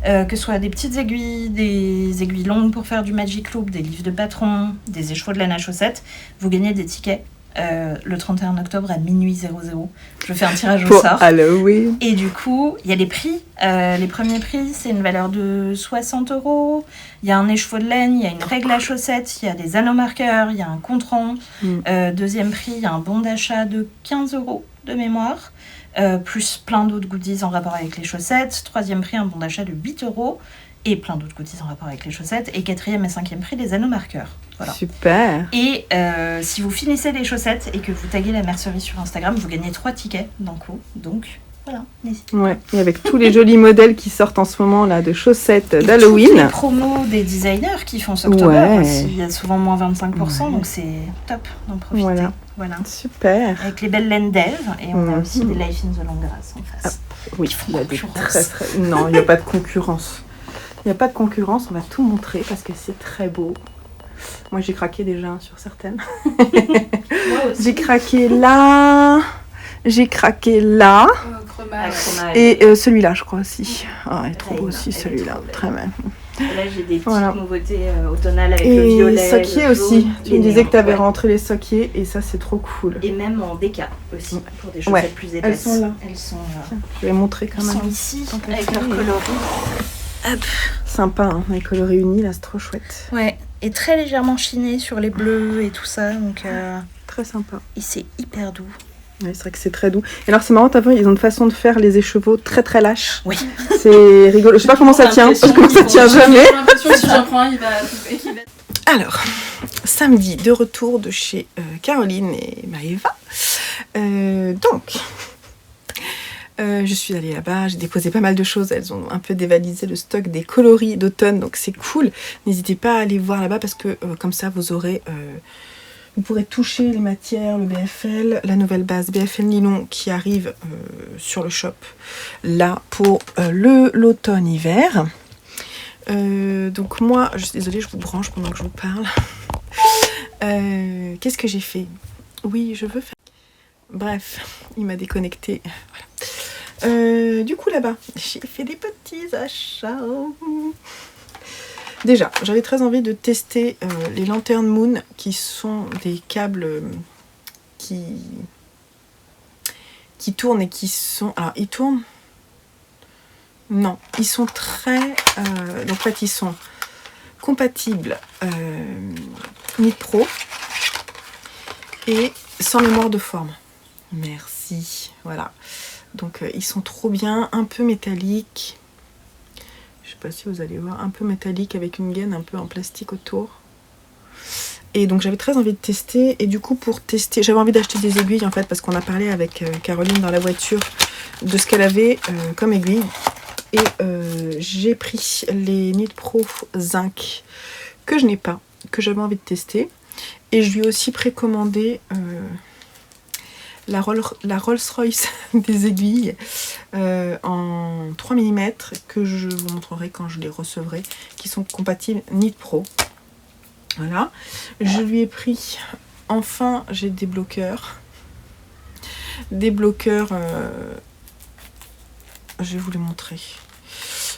que ce soit des petites aiguilles, des aiguilles longues pour faire du Magic Loop, des livres de patron, des écheveaux de laine à chaussettes, vous gagnez des tickets le 31 octobre à minuit 00. Je fais un tirage au Pour sort. Halloween. Et du coup, il y a les prix. Les premiers prix, c'est une valeur de 60 €. Il y a un écheveau de laine, il y a une règle à chaussettes, il y a des anneaux marqueurs, il y a un compte-rang. Deuxième prix, il y a un bon d'achat de 15 € de mémoire, plus plein d'autres goodies en rapport avec les chaussettes. Troisième prix, un bon d'achat de 8 € et plein d'autres goodies en rapport avec les chaussettes. Et quatrième et cinquième prix, les anneaux marqueurs. Voilà. Super. Et si vous finissez les chaussettes et que vous taguez la mercerie sur Instagram, vous gagnez 3 tickets d'un coup. Donc voilà, n'hésitez pas. Ouais, et avec tous les jolis modèles qui sortent en ce moment là de chaussettes Et toutes d'Halloween. les promos des designers qui font Socktober Ouais. aussi, il y a souvent moins 25%, Ouais. donc c'est top d'en profiter. Voilà. Super. Avec les belles laines d'Ève, et on a Mhm. aussi des Life in the Long Grass en face. Oui, Ils font il y a des concurrence. très. Non, il n'y a pas de concurrence. Il n'y a pas de concurrence, on va tout montrer parce que c'est très beau. Moi j'ai craqué déjà sur certaines. Moi aussi. J'ai craqué là. J'ai craqué là. Ah, chromat. Et celui-là, je crois aussi. Ah, il est trop beau Elle est aussi trop celui-là. belle. Très bien. Et là j'ai des petites Voilà. nouveautés automnales avec le Et violet. Sockier le jaune, aussi. Tu les me disais néons, que tu avais ouais. rentré les Sockier et ça c'est trop cool. Et même en déca aussi, pour des chaussettes Ouais. plus épaisses. sont là. Elles sont Tiens, je vais montrer quand Elles même. sont ici, Tant qu'à avec faire, leurs et- coloris. Sympa, hein, les coloris unis là, c'est trop chouette. Ouais, et très légèrement chiné sur les bleus et tout ça, donc Très sympa. et c'est hyper doux. Ouais, c'est vrai que c'est très doux. Et alors c'est marrant, t'as vu, ils ont une façon de faire les écheveaux très très lâches. Oui. C'est rigolo. Je sais pas comment ça tient, parce que ça tient jamais. J'ai l'impression que si j'en prends un, il va couper. Alors, samedi, de retour de chez Caroline et Maëva. Donc, je suis allée là-bas, j'ai déposé pas mal de choses. Elles ont un peu dévalisé le stock des coloris d'automne, donc c'est cool. N'hésitez pas à aller voir là-bas parce que comme ça, vous aurez... vous pourrez toucher les matières, le BFL, la nouvelle base BFL nylon qui arrive sur le shop là pour l'automne-hiver. Donc moi, je suis désolée, je vous branche pendant que je vous parle. Qu'est-ce que j'ai fait? Oui, je veux faire... Bref, il m'a déconnecté. Voilà. Du coup là-bas, j'ai fait des petits achats. Déjà, j'avais très envie de tester les Lantern Moon, qui sont des câbles qui tournent et qui sont... Alors, ils tournent? Non, ils sont très... donc, en fait, ils sont compatibles Knit Pro et sans mémoire de forme. Merci, voilà. Donc, ils sont trop bien, un peu métalliques. Je sais pas si vous allez voir, un peu métallique avec une gaine un peu en plastique autour. Et donc j'avais très envie de tester, et du coup pour tester, j'avais envie d'acheter des aiguilles en fait, parce qu'on a parlé avec Caroline dans la voiture de ce qu'elle avait comme aiguille. Et j'ai pris les Knit Pro Zinc que je n'ai pas, que j'avais envie de tester. Et je lui ai aussi précommandé la Rolls-Royce des aiguilles en 3 mm que je vous montrerai quand je les recevrai, qui sont compatibles Knit Pro. Voilà, je lui ai pris, enfin j'ai des bloqueurs, je vais vous les montrer.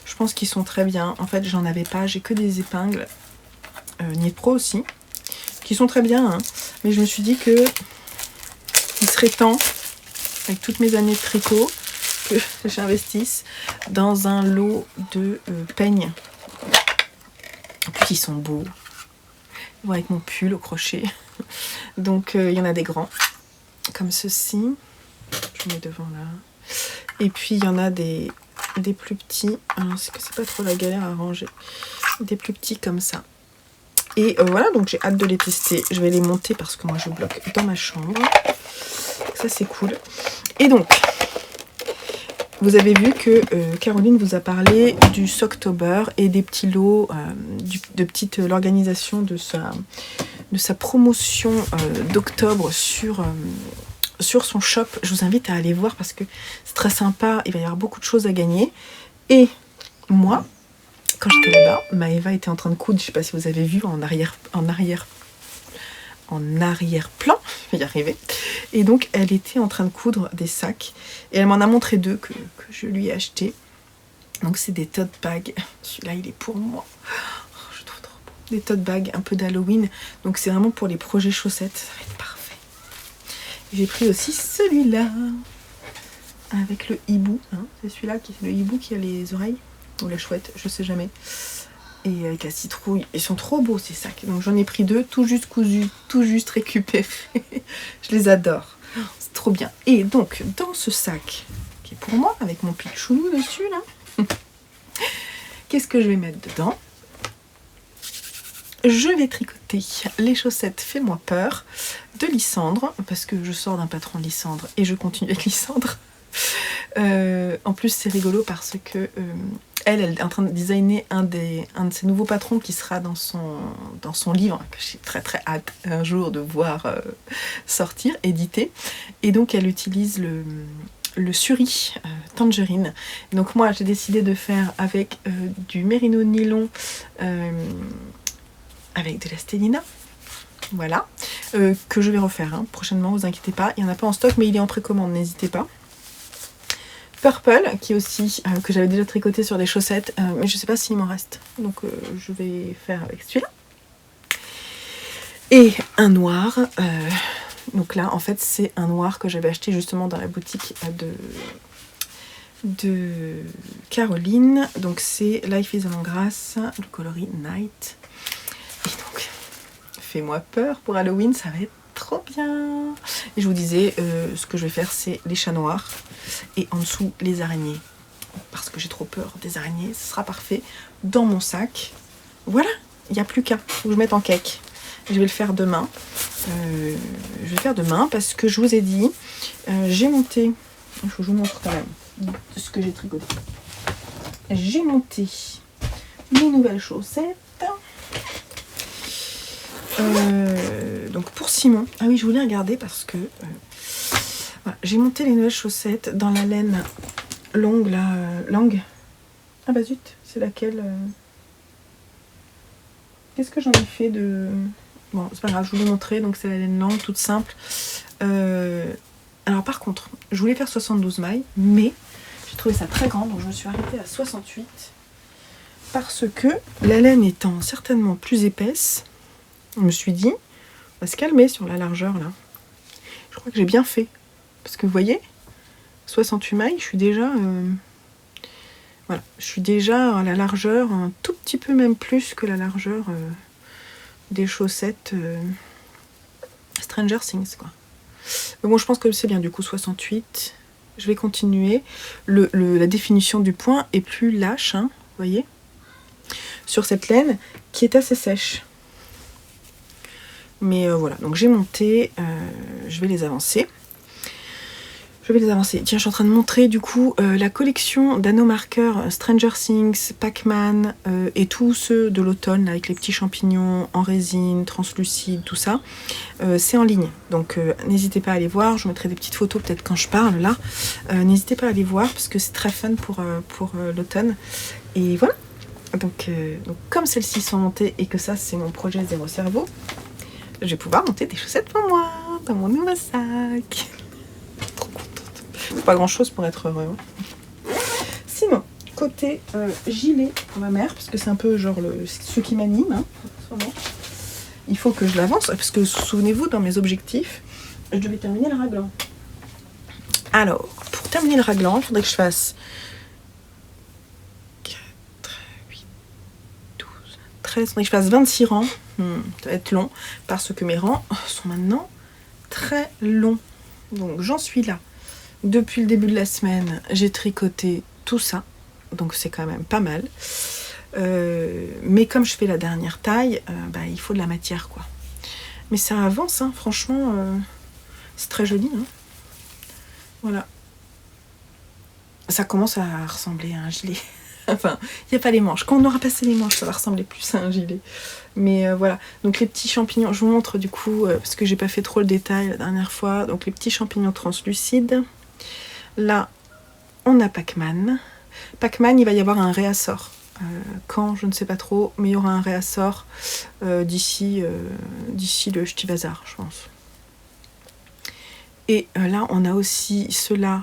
Je pense qu'ils sont très bien. En fait j'en avais pas, j'ai que des épingles Knit Pro aussi, qui sont très bien, hein. Mais je me suis dit que il serait temps, avec toutes mes années de tricot, que j'investisse dans un lot de peignes. En plus ils sont beaux. Ils vont avec mon pull au crochet. Donc il y en a des grands, comme ceci. Je mets devant là. Et puis il y en a des des plus petits. Alors, c'est que c'est pas trop la galère à ranger. Des plus petits comme ça. Et voilà, donc j'ai hâte de les tester. Je vais les monter parce que moi je bloque dans ma chambre. Ça c'est cool. Et donc, vous avez vu que Caroline vous a parlé du Socktober et des petits lots, de l'organisation de sa promotion d'octobre sur son shop. Je vous invite à aller voir parce que c'est très sympa. Il va y avoir beaucoup de choses à gagner. Et moi, quand j'étais là-bas, Maëva était en train de coudre, je ne sais pas si vous avez vu, en arrière-plan, je vais y arriver. Et donc, elle était en train de coudre des sacs. Et elle m'en a montré 2 que je lui ai achetés. Donc, c'est des tote bags. Celui-là, il est pour moi. Oh, je trouve trop beau. Des tote bags un peu d'Halloween. Donc, c'est vraiment pour les projets chaussettes. Ça va être parfait. J'ai pris aussi celui-là. Avec le hibou. Hein. C'est celui-là, le hibou qui a les oreilles. Ou la chouette, je sais jamais. Et avec la citrouille. Ils sont trop beaux ces sacs. Donc j'en ai pris 2, tout juste cousus, tout juste récupérés. Je les adore. C'est trop bien. Et donc, dans ce sac, qui est pour moi, avec mon pitchounou dessus, là, qu'est-ce que je vais mettre dedans? Je vais tricoter les chaussettes Fais-moi peur de Lysandre, parce que je sors d'un patron de Lysandre et je continue avec Lysandre. En plus, c'est rigolo parce que elle est en train de designer un de ses nouveaux patrons qui sera dans son livre, que j'ai très très hâte un jour de voir sortir, édité. Et donc elle utilise le Suri Tangerine. Donc moi j'ai décidé de faire avec du mérino nylon avec de la stélina. Voilà, que je vais refaire hein, prochainement, vous inquiétez pas. Il n'y en a pas en stock mais il est en précommande, n'hésitez pas. Purple, qui est aussi, que j'avais déjà tricoté sur des chaussettes, mais je sais pas s'il m'en reste. Donc je vais faire avec celui-là. Et un noir, donc là en fait c'est un noir que j'avais acheté justement dans la boutique de Caroline. Donc c'est Life is a Long Grass, le coloris Night. Et donc, Fais-moi peur pour Halloween, ça va être trop bien. Et je vous disais, ce que je vais faire, c'est les chats noirs et en dessous les araignées. Parce que j'ai trop peur des araignées, ce sera parfait. Dans mon sac, voilà, il n'y a plus qu'à. Faut que je mette en cake. Je vais le faire demain. Je vais le faire demain parce que je vous ai dit, j'ai monté, je vous montre quand même ce que j'ai tricoté. J'ai monté mes nouvelles chaussettes. Donc pour Simon, ah oui je voulais regarder parce que voilà, j'ai monté les nouvelles chaussettes dans la laine longue là, langue. Ah bah zut, c'est laquelle Qu'est-ce que j'en ai fait de... Bon c'est pas grave, je vous l'ai montré, donc c'est la laine langue toute simple. Alors par contre, je voulais faire 72 mailles, mais j'ai trouvé ça très grand, donc je me suis arrêtée à 68 parce que la laine étant certainement plus épaisse, je me suis dit, on va se calmer sur la largeur là. Je crois que j'ai bien fait. Parce que vous voyez, 68 mailles, je suis déjà... voilà, je suis déjà à la largeur, un tout petit peu même plus que la largeur des chaussettes Stranger Things quoi. Mais bon, je pense que c'est bien du coup 68. Je vais continuer. La définition du point est plus lâche, hein, vous voyez, sur cette laine qui est assez sèche. Mais voilà, donc j'ai monté, je vais les avancer. Tiens, je suis en train de montrer du coup la collection d'anneaux marqueurs Stranger Things, Pac-Man et tous ceux de l'automne avec les petits champignons en résine, translucide, tout ça. C'est en ligne, donc n'hésitez pas à aller voir. Je vous mettrai des petites photos peut-être quand je parle là. N'hésitez pas à aller voir parce que c'est très fun pour l'automne. Et voilà, donc comme celles-ci sont montées et que ça c'est mon projet Zéro Cerveau, je vais pouvoir monter des chaussettes pour moi dans mon nouveau sac. Trop contente. Pas grand chose pour être heureux. Hein. Sinon, côté gilet pour ma mère, parce que c'est un peu genre ce qui m'anime hein, en ce moment. Il faut que je l'avance, parce que souvenez-vous, dans mes objectifs, je devais terminer le raglan. Alors, pour terminer le raglan, il faudrait que je fasse 4, 8, 12, 13, il faudrait que je fasse 26 rangs. Ça va être long parce que mes rangs sont maintenant très longs. Donc j'en suis là. Depuis le début de la semaine, j'ai tricoté tout ça. donc c'est quand même pas mal. Mais comme je fais la dernière taille, il faut de la matière, quoi. Mais ça avance, hein, franchement, c'est très joli. Hein. Voilà. Ça commence à ressembler à un gilet. Enfin, il n'y a pas les manches. Quand on aura passé les manches, ça va ressembler plus à un gilet. Mais voilà. Donc les petits champignons, je vous montre du coup, parce que j'ai pas fait trop le détail la dernière fois. Donc les petits champignons translucides. Là, on a Pac-Man. Pac-Man, il va y avoir un réassort. Quand, je ne sais pas trop, mais il y aura un réassort d'ici le Ch'ti Bazar, je pense. Et là, on a aussi ceux-là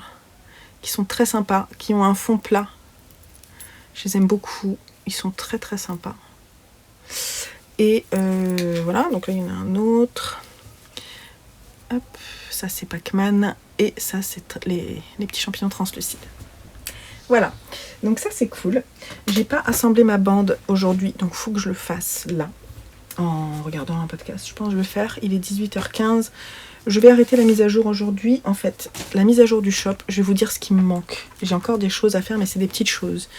qui sont très sympas, qui ont un fond plat. Je les aime beaucoup, ils sont très très sympas. Et voilà, donc là il y en a un autre. Hop, ça c'est Pac-Man. Et ça c'est les petits champignons translucides. Voilà, donc ça c'est cool. J'ai pas assemblé ma bande aujourd'hui, donc il faut que je le fasse là, en regardant un podcast. Je pense que je vais le faire, il est 18h15. Je vais arrêter la mise à jour aujourd'hui. En fait, la mise à jour du shop, je vais vous dire ce qui me manque. J'ai encore des choses à faire, mais c'est des petites choses.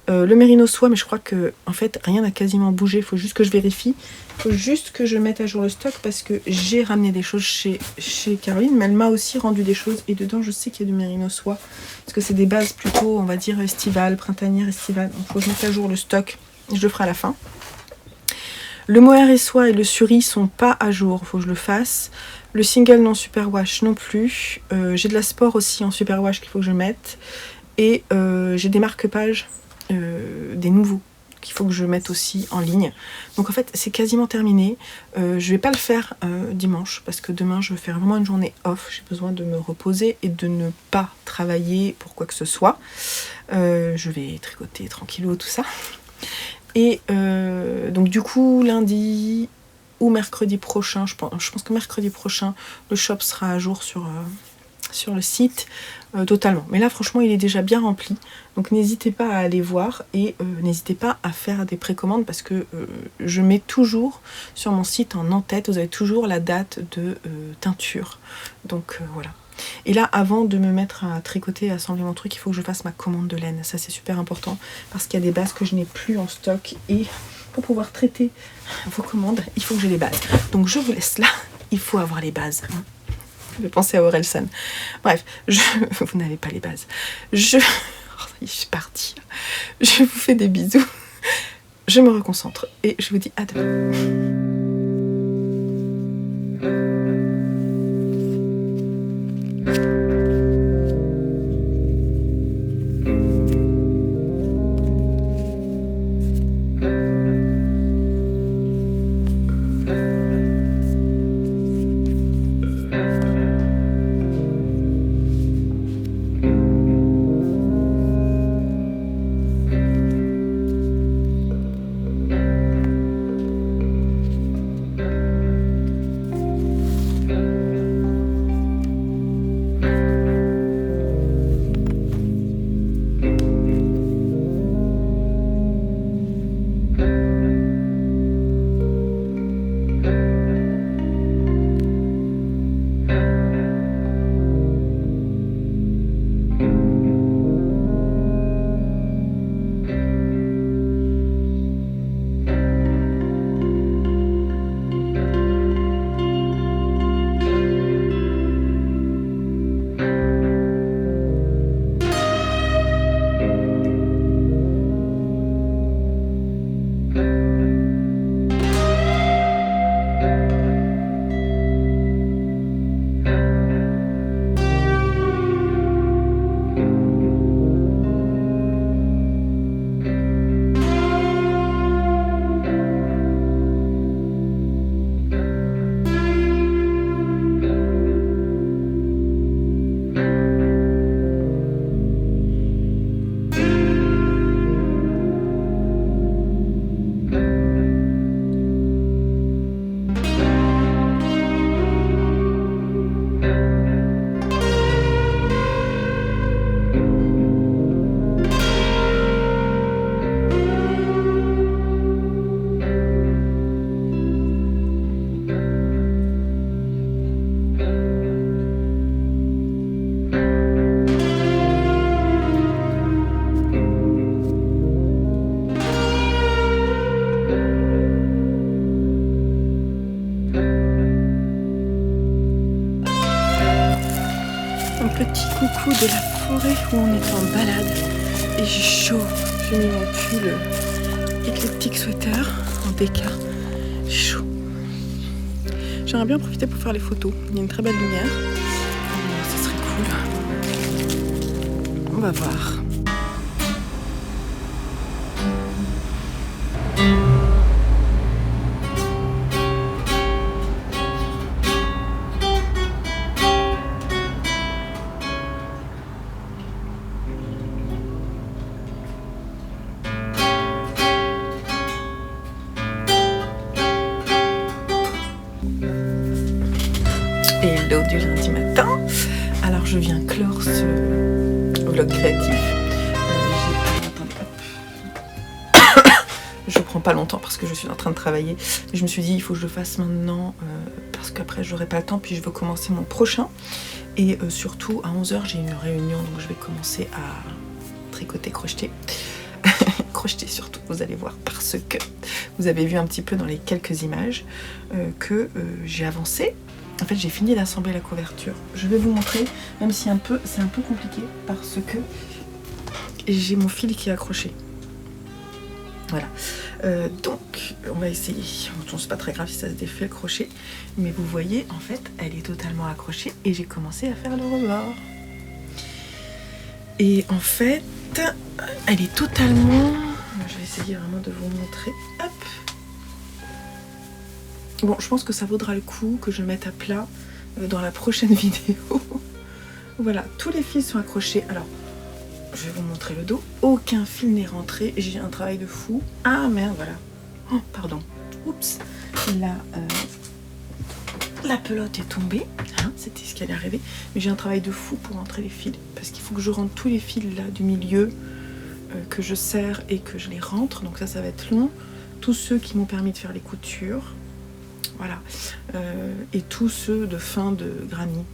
Le mérino soie, mais je crois que en fait rien n'a quasiment bougé. Il faut juste que je vérifie. Il faut juste que je mette à jour le stock parce que j'ai ramené des choses chez Caroline, mais elle m'a aussi rendu des choses. Et dedans, je sais qu'il y a du mérino soie. Parce que c'est des bases plutôt, on va dire, estivales, printanières, estivales. Donc il faut que je mette à jour le stock. Je le ferai à la fin. Le mohair et soie et le suri sont pas à jour. Il faut que je le fasse. Le single non superwash non plus. J'ai de la sport aussi en superwash qu'il faut que je mette. Et j'ai des marque-pages. Des nouveaux qu'il faut que je mette aussi en ligne. Donc en fait c'est quasiment terminé. Je vais pas le faire dimanche parce que demain je vais faire vraiment une journée off. J'ai besoin de me reposer et de ne pas travailler pour quoi que ce soit. Je vais tricoter tranquillou tout ça. Et donc du coup lundi ou mercredi prochain, je pense que mercredi prochain le shop sera à jour sur le site totalement. Mais là franchement il est déjà bien rempli. Donc n'hésitez pas à aller voir et n'hésitez pas à faire des précommandes parce que je mets toujours sur mon site en en-tête, vous avez toujours la date de teinture. Donc voilà. Et là avant de me mettre à tricoter et à assembler mon truc, il faut que je fasse ma commande de laine. Ça c'est super important parce qu'il y a des bases que je n'ai plus en stock et pour pouvoir traiter vos commandes, il faut que j'ai les bases. Donc je vous laisse là, il faut avoir les bases. Je vais penser à Orelsan. Bref, vous n'avez pas les bases. Je suis partie. Je vous fais des bisous. Je me reconcentre et je vous dis à demain. Un petit coucou de la forêt où on est en balade. Et j'ai chaud. J'ai mis mon pull éclectique sweater en DK. Chaud. J'aimerais bien profiter pour faire les photos. Il y a une très belle lumière. Ça serait cool. On va voir. Hello du lundi matin. Alors je viens clore ce vlog créatif. Je prends pas longtemps parce que je suis en train de travailler. Mais je me suis dit il faut que je le fasse maintenant parce qu'après j'aurai pas le temps puis je veux commencer mon prochain. Et surtout à 11h j'ai une réunion donc je vais commencer à tricoter, crocheter. Crocheter surtout, vous allez voir, parce que vous avez vu un petit peu dans les quelques images que j'ai avancé. En fait, j'ai fini d'assembler la couverture. Je vais vous montrer, même si c'est un peu compliqué, parce que j'ai mon fil qui est accroché. Voilà. Donc, on va essayer. Bon, c'est pas très grave si ça se défait le crochet, mais vous voyez, en fait, elle est totalement accrochée et j'ai commencé à faire le rebord. Et en fait, elle est totalement... Je vais essayer vraiment de vous montrer. Hop. Bon, je pense que ça vaudra le coup que je mette à plat dans la prochaine vidéo. Voilà, tous les fils sont accrochés. Alors, je vais vous montrer le dos. Aucun fil n'est rentré. J'ai un travail de fou. Ah merde, voilà. Oh, pardon. Oups. Là, la pelote est tombée. Hein, c'était ce qui allait arriver. Mais j'ai un travail de fou pour rentrer les fils. Parce qu'il faut que je rentre tous les fils là du milieu, que je serre et que je les rentre. Donc ça va être long. Tous ceux qui m'ont permis de faire les coutures. Voilà, et tous ceux de fin de granit.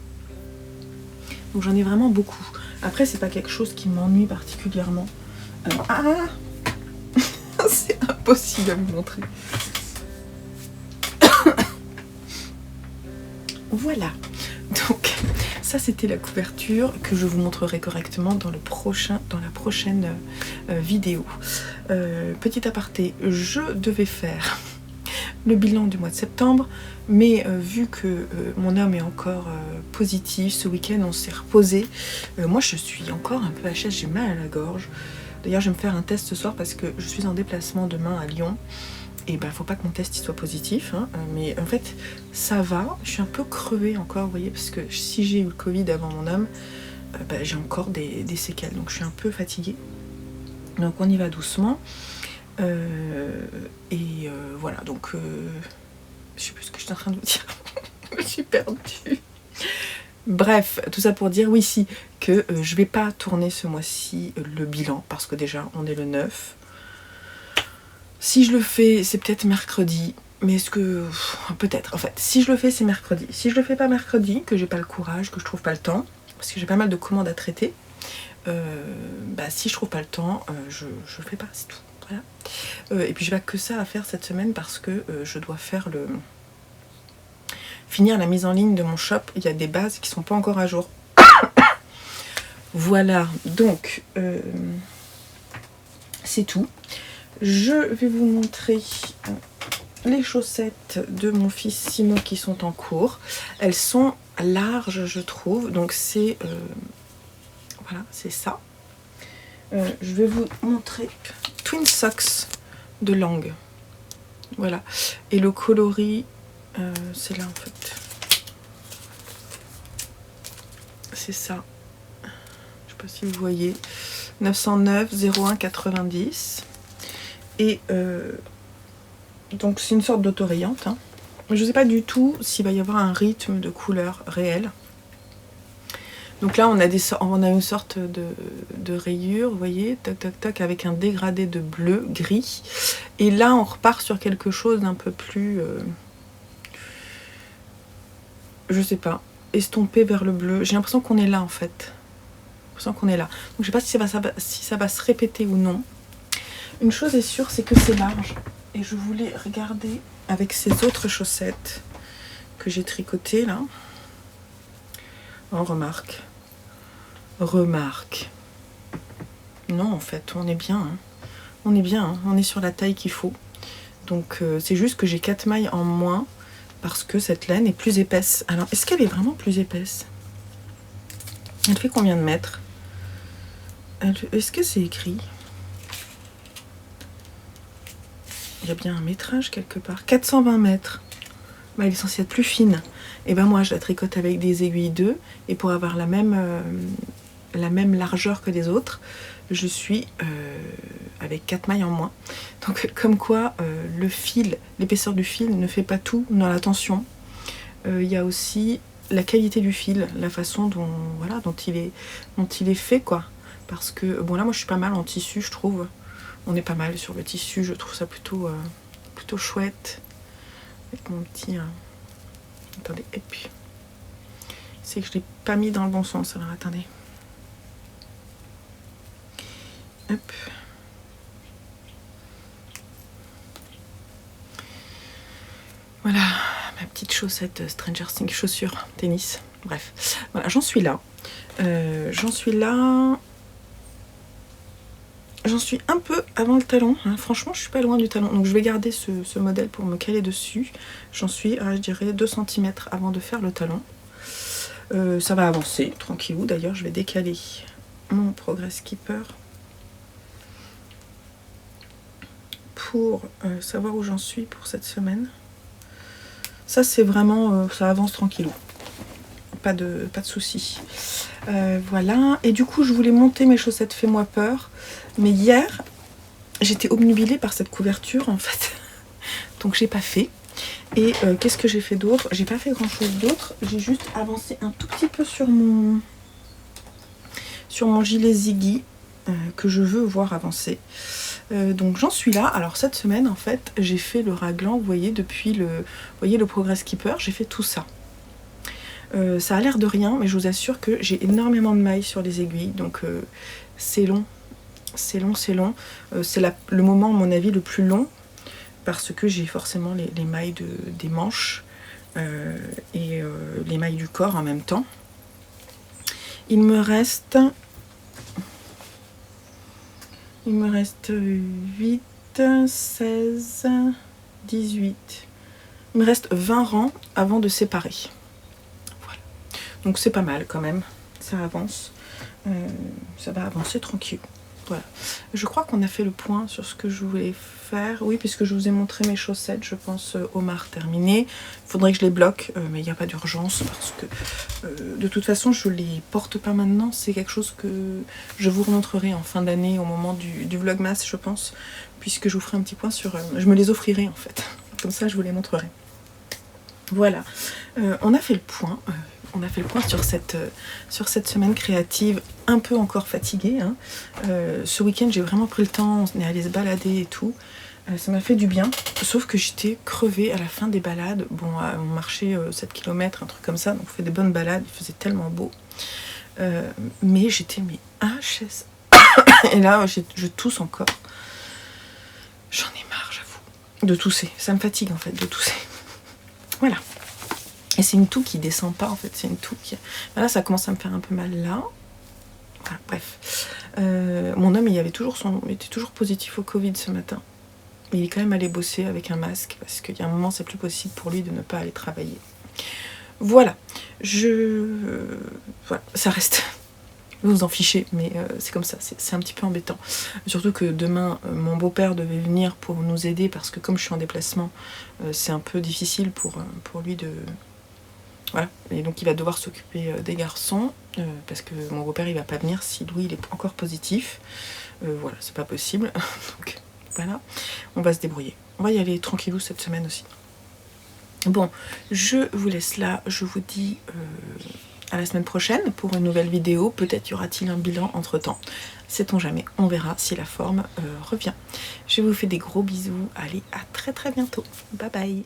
Donc j'en ai vraiment beaucoup. Après c'est pas quelque chose qui m'ennuie particulièrement. C'est impossible à vous montrer. Voilà. Donc ça c'était la couverture que je vous montrerai correctement dans la prochaine vidéo. Petit aparté, je devais faire le bilan du mois de septembre, mais vu que mon homme est encore positif, ce week-end on s'est reposé, moi je suis encore un peu HS, j'ai mal à la gorge. D'ailleurs je vais me faire un test ce soir parce que je suis en déplacement demain à Lyon, et ben faut pas que mon test il soit positif, hein, mais en fait ça va, je suis un peu crevée encore, vous voyez, parce que si j'ai eu le Covid avant mon homme, j'ai encore des séquelles, donc je suis un peu fatiguée, donc on y va doucement. Voilà, donc je sais plus ce que je suis en train de vous dire. Je suis perdue. Bref, tout ça pour dire, oui, si, que je vais pas tourner ce mois-ci le bilan, parce que déjà, on est le 9. Si je le fais, c'est peut-être mercredi, mais est-ce que... peut-être, en fait, si je le fais, c'est mercredi. Si je le fais pas mercredi, que j'ai pas le courage, que je trouve pas le temps, parce que j'ai pas mal de commandes à traiter, si je trouve pas le temps, je le fais pas, c'est tout. Voilà. Et puis je n'ai pas que ça à faire cette semaine parce que je dois faire finir la mise en ligne de mon shop. Il y a des bases qui sont pas encore à jour. Voilà, donc c'est tout. Je vais vous montrer les chaussettes de mon fils Simon qui sont en cours. Elles sont larges, je trouve, donc c'est voilà, c'est ça. Je vais vous montrer Twin Socks de Lang. Voilà. Et le coloris, c'est là en fait. C'est ça. Je sais pas si vous voyez. 909 01 90. Et donc c'est une sorte d'autorayante. Hein. Je sais pas du tout s'il va y avoir un rythme de couleur réel. Donc là, on a une sorte de rayure, vous voyez, tac, tac, tac, avec un dégradé de bleu, gris. Et là, on repart sur quelque chose d'un peu plus, je sais pas, estompé vers le bleu. J'ai l'impression qu'on est là, en fait. J'ai l'impression qu'on est là. Donc je sais pas si ça va se répéter ou non. Une chose est sûre, c'est que c'est large. Et je voulais regarder avec ces autres chaussettes que j'ai tricotées, là. On remarque. remarque. Non, en fait, on est bien. Hein. On est bien, hein. On est sur la taille qu'il faut. Donc, c'est juste que j'ai 4 mailles en moins parce que cette laine est plus épaisse. Alors, est-ce qu'elle est vraiment plus épaisse? Elle fait combien de mètres? Est-ce que c'est écrit? Il y a bien un métrage quelque part. 420 mètres. Bah, elle est censée être plus fine. Et ben moi, je la tricote avec des aiguilles 2. Et pour avoir la même largeur que les autres, je suis avec 4 mailles en moins. Donc comme quoi, le fil, l'épaisseur du fil ne fait pas tout dans la tension. Il y a aussi la qualité du fil, la façon dont, voilà, dont il est fait, quoi. Parce que, bon là, moi je suis pas mal en tissu, je trouve. On est pas mal sur le tissu, je trouve ça plutôt chouette. Avec mon petit... Attendez, et puis... C'est que je l'ai pas mis dans le bon sens, alors attendez. Hop. Voilà, ma petite chaussette Stranger Things, chaussure, tennis, bref. Voilà, j'en suis là. J'en suis un peu avant le talon, hein. Franchement je suis pas loin du talon, donc je vais garder ce modèle pour me caler dessus. J'en suis à, je dirais, 2 cm avant de faire le talon. Ça va avancer, tranquillou. D'ailleurs je vais décaler mon Progress Keeper pour savoir où j'en suis pour cette semaine. Ça c'est vraiment, ça avance tranquillou. Pas de soucis. Voilà, et du coup je voulais monter mes chaussettes Fais-moi peur, mais hier j'étais obnubilée par cette couverture en fait, donc j'ai pas fait. Et qu'est-ce que j'ai fait d'autre? J'ai pas fait grand chose d'autre, j'ai juste avancé un tout petit peu sur mon gilet Ziggy que je veux voir avancer. Donc j'en suis là. Alors cette semaine en fait j'ai fait le raglan, vous voyez, depuis le Progress Keeper, j'ai fait tout ça. Ça a l'air de rien, mais je vous assure que j'ai énormément de mailles sur les aiguilles, donc c'est long, c'est long. C'est le moment, à mon avis, le plus long, parce que j'ai forcément les mailles des manches et les mailles du corps en même temps. Il me reste 8, 16, 18. Il me reste 20 rangs avant de séparer. Donc c'est pas mal quand même, ça avance, ça va avancer tranquille. Voilà. Je crois qu'on a fait le point sur ce que je voulais faire. Oui, puisque je vous ai montré mes chaussettes, je pense Omar terminé. Il faudrait que je les bloque, mais il n'y a pas d'urgence parce que de toute façon je les porte pas maintenant. C'est quelque chose que je vous remontrerai en fin d'année au moment du vlogmas, je pense, puisque je vous ferai un petit point sur... je me les offrirai en fait, comme ça je vous les montrerai. Voilà, on a fait le point. On a fait le point sur cette semaine créative, un peu encore fatiguée. Hein. Ce week-end, j'ai vraiment pris le temps, on est allé se balader et tout. Ça m'a fait du bien, sauf que j'étais crevée à la fin des balades. Bon, on marchait 7 km, un truc comme ça, donc on fait des bonnes balades, il faisait tellement beau. Mais j'étais HS. Et là, je tousse encore. J'en ai marre, j'avoue, de tousser. Ça me fatigue en fait, de tousser. Voilà. Et c'est une toux qui descend pas en fait, c'est une toux qui... Là ça commence à me faire un peu mal là. Voilà, bref. Mon homme il était toujours positif au Covid ce matin. Il est quand même allé bosser avec un masque parce qu'il y a un moment c'est plus possible pour lui de ne pas aller travailler. Voilà. Voilà, ça reste... Vous vous en fichez, mais c'est comme ça, c'est un petit peu embêtant. Surtout que demain, mon beau-père devait venir pour nous aider parce que comme je suis en déplacement, c'est un peu difficile pour lui de... Voilà, et donc il va devoir s'occuper des garçons parce que mon beau-père il va pas venir si Louis il est encore positif. Voilà, c'est pas possible. Donc voilà, on va se débrouiller. On va y aller tranquillou cette semaine aussi. Bon, je vous laisse là, je vous dis à la semaine prochaine pour une nouvelle vidéo. Peut-être y aura-t-il un bilan entre temps. Sait-on jamais, on verra si la forme revient. Je vous fais des gros bisous. Allez, à très bientôt. Bye bye.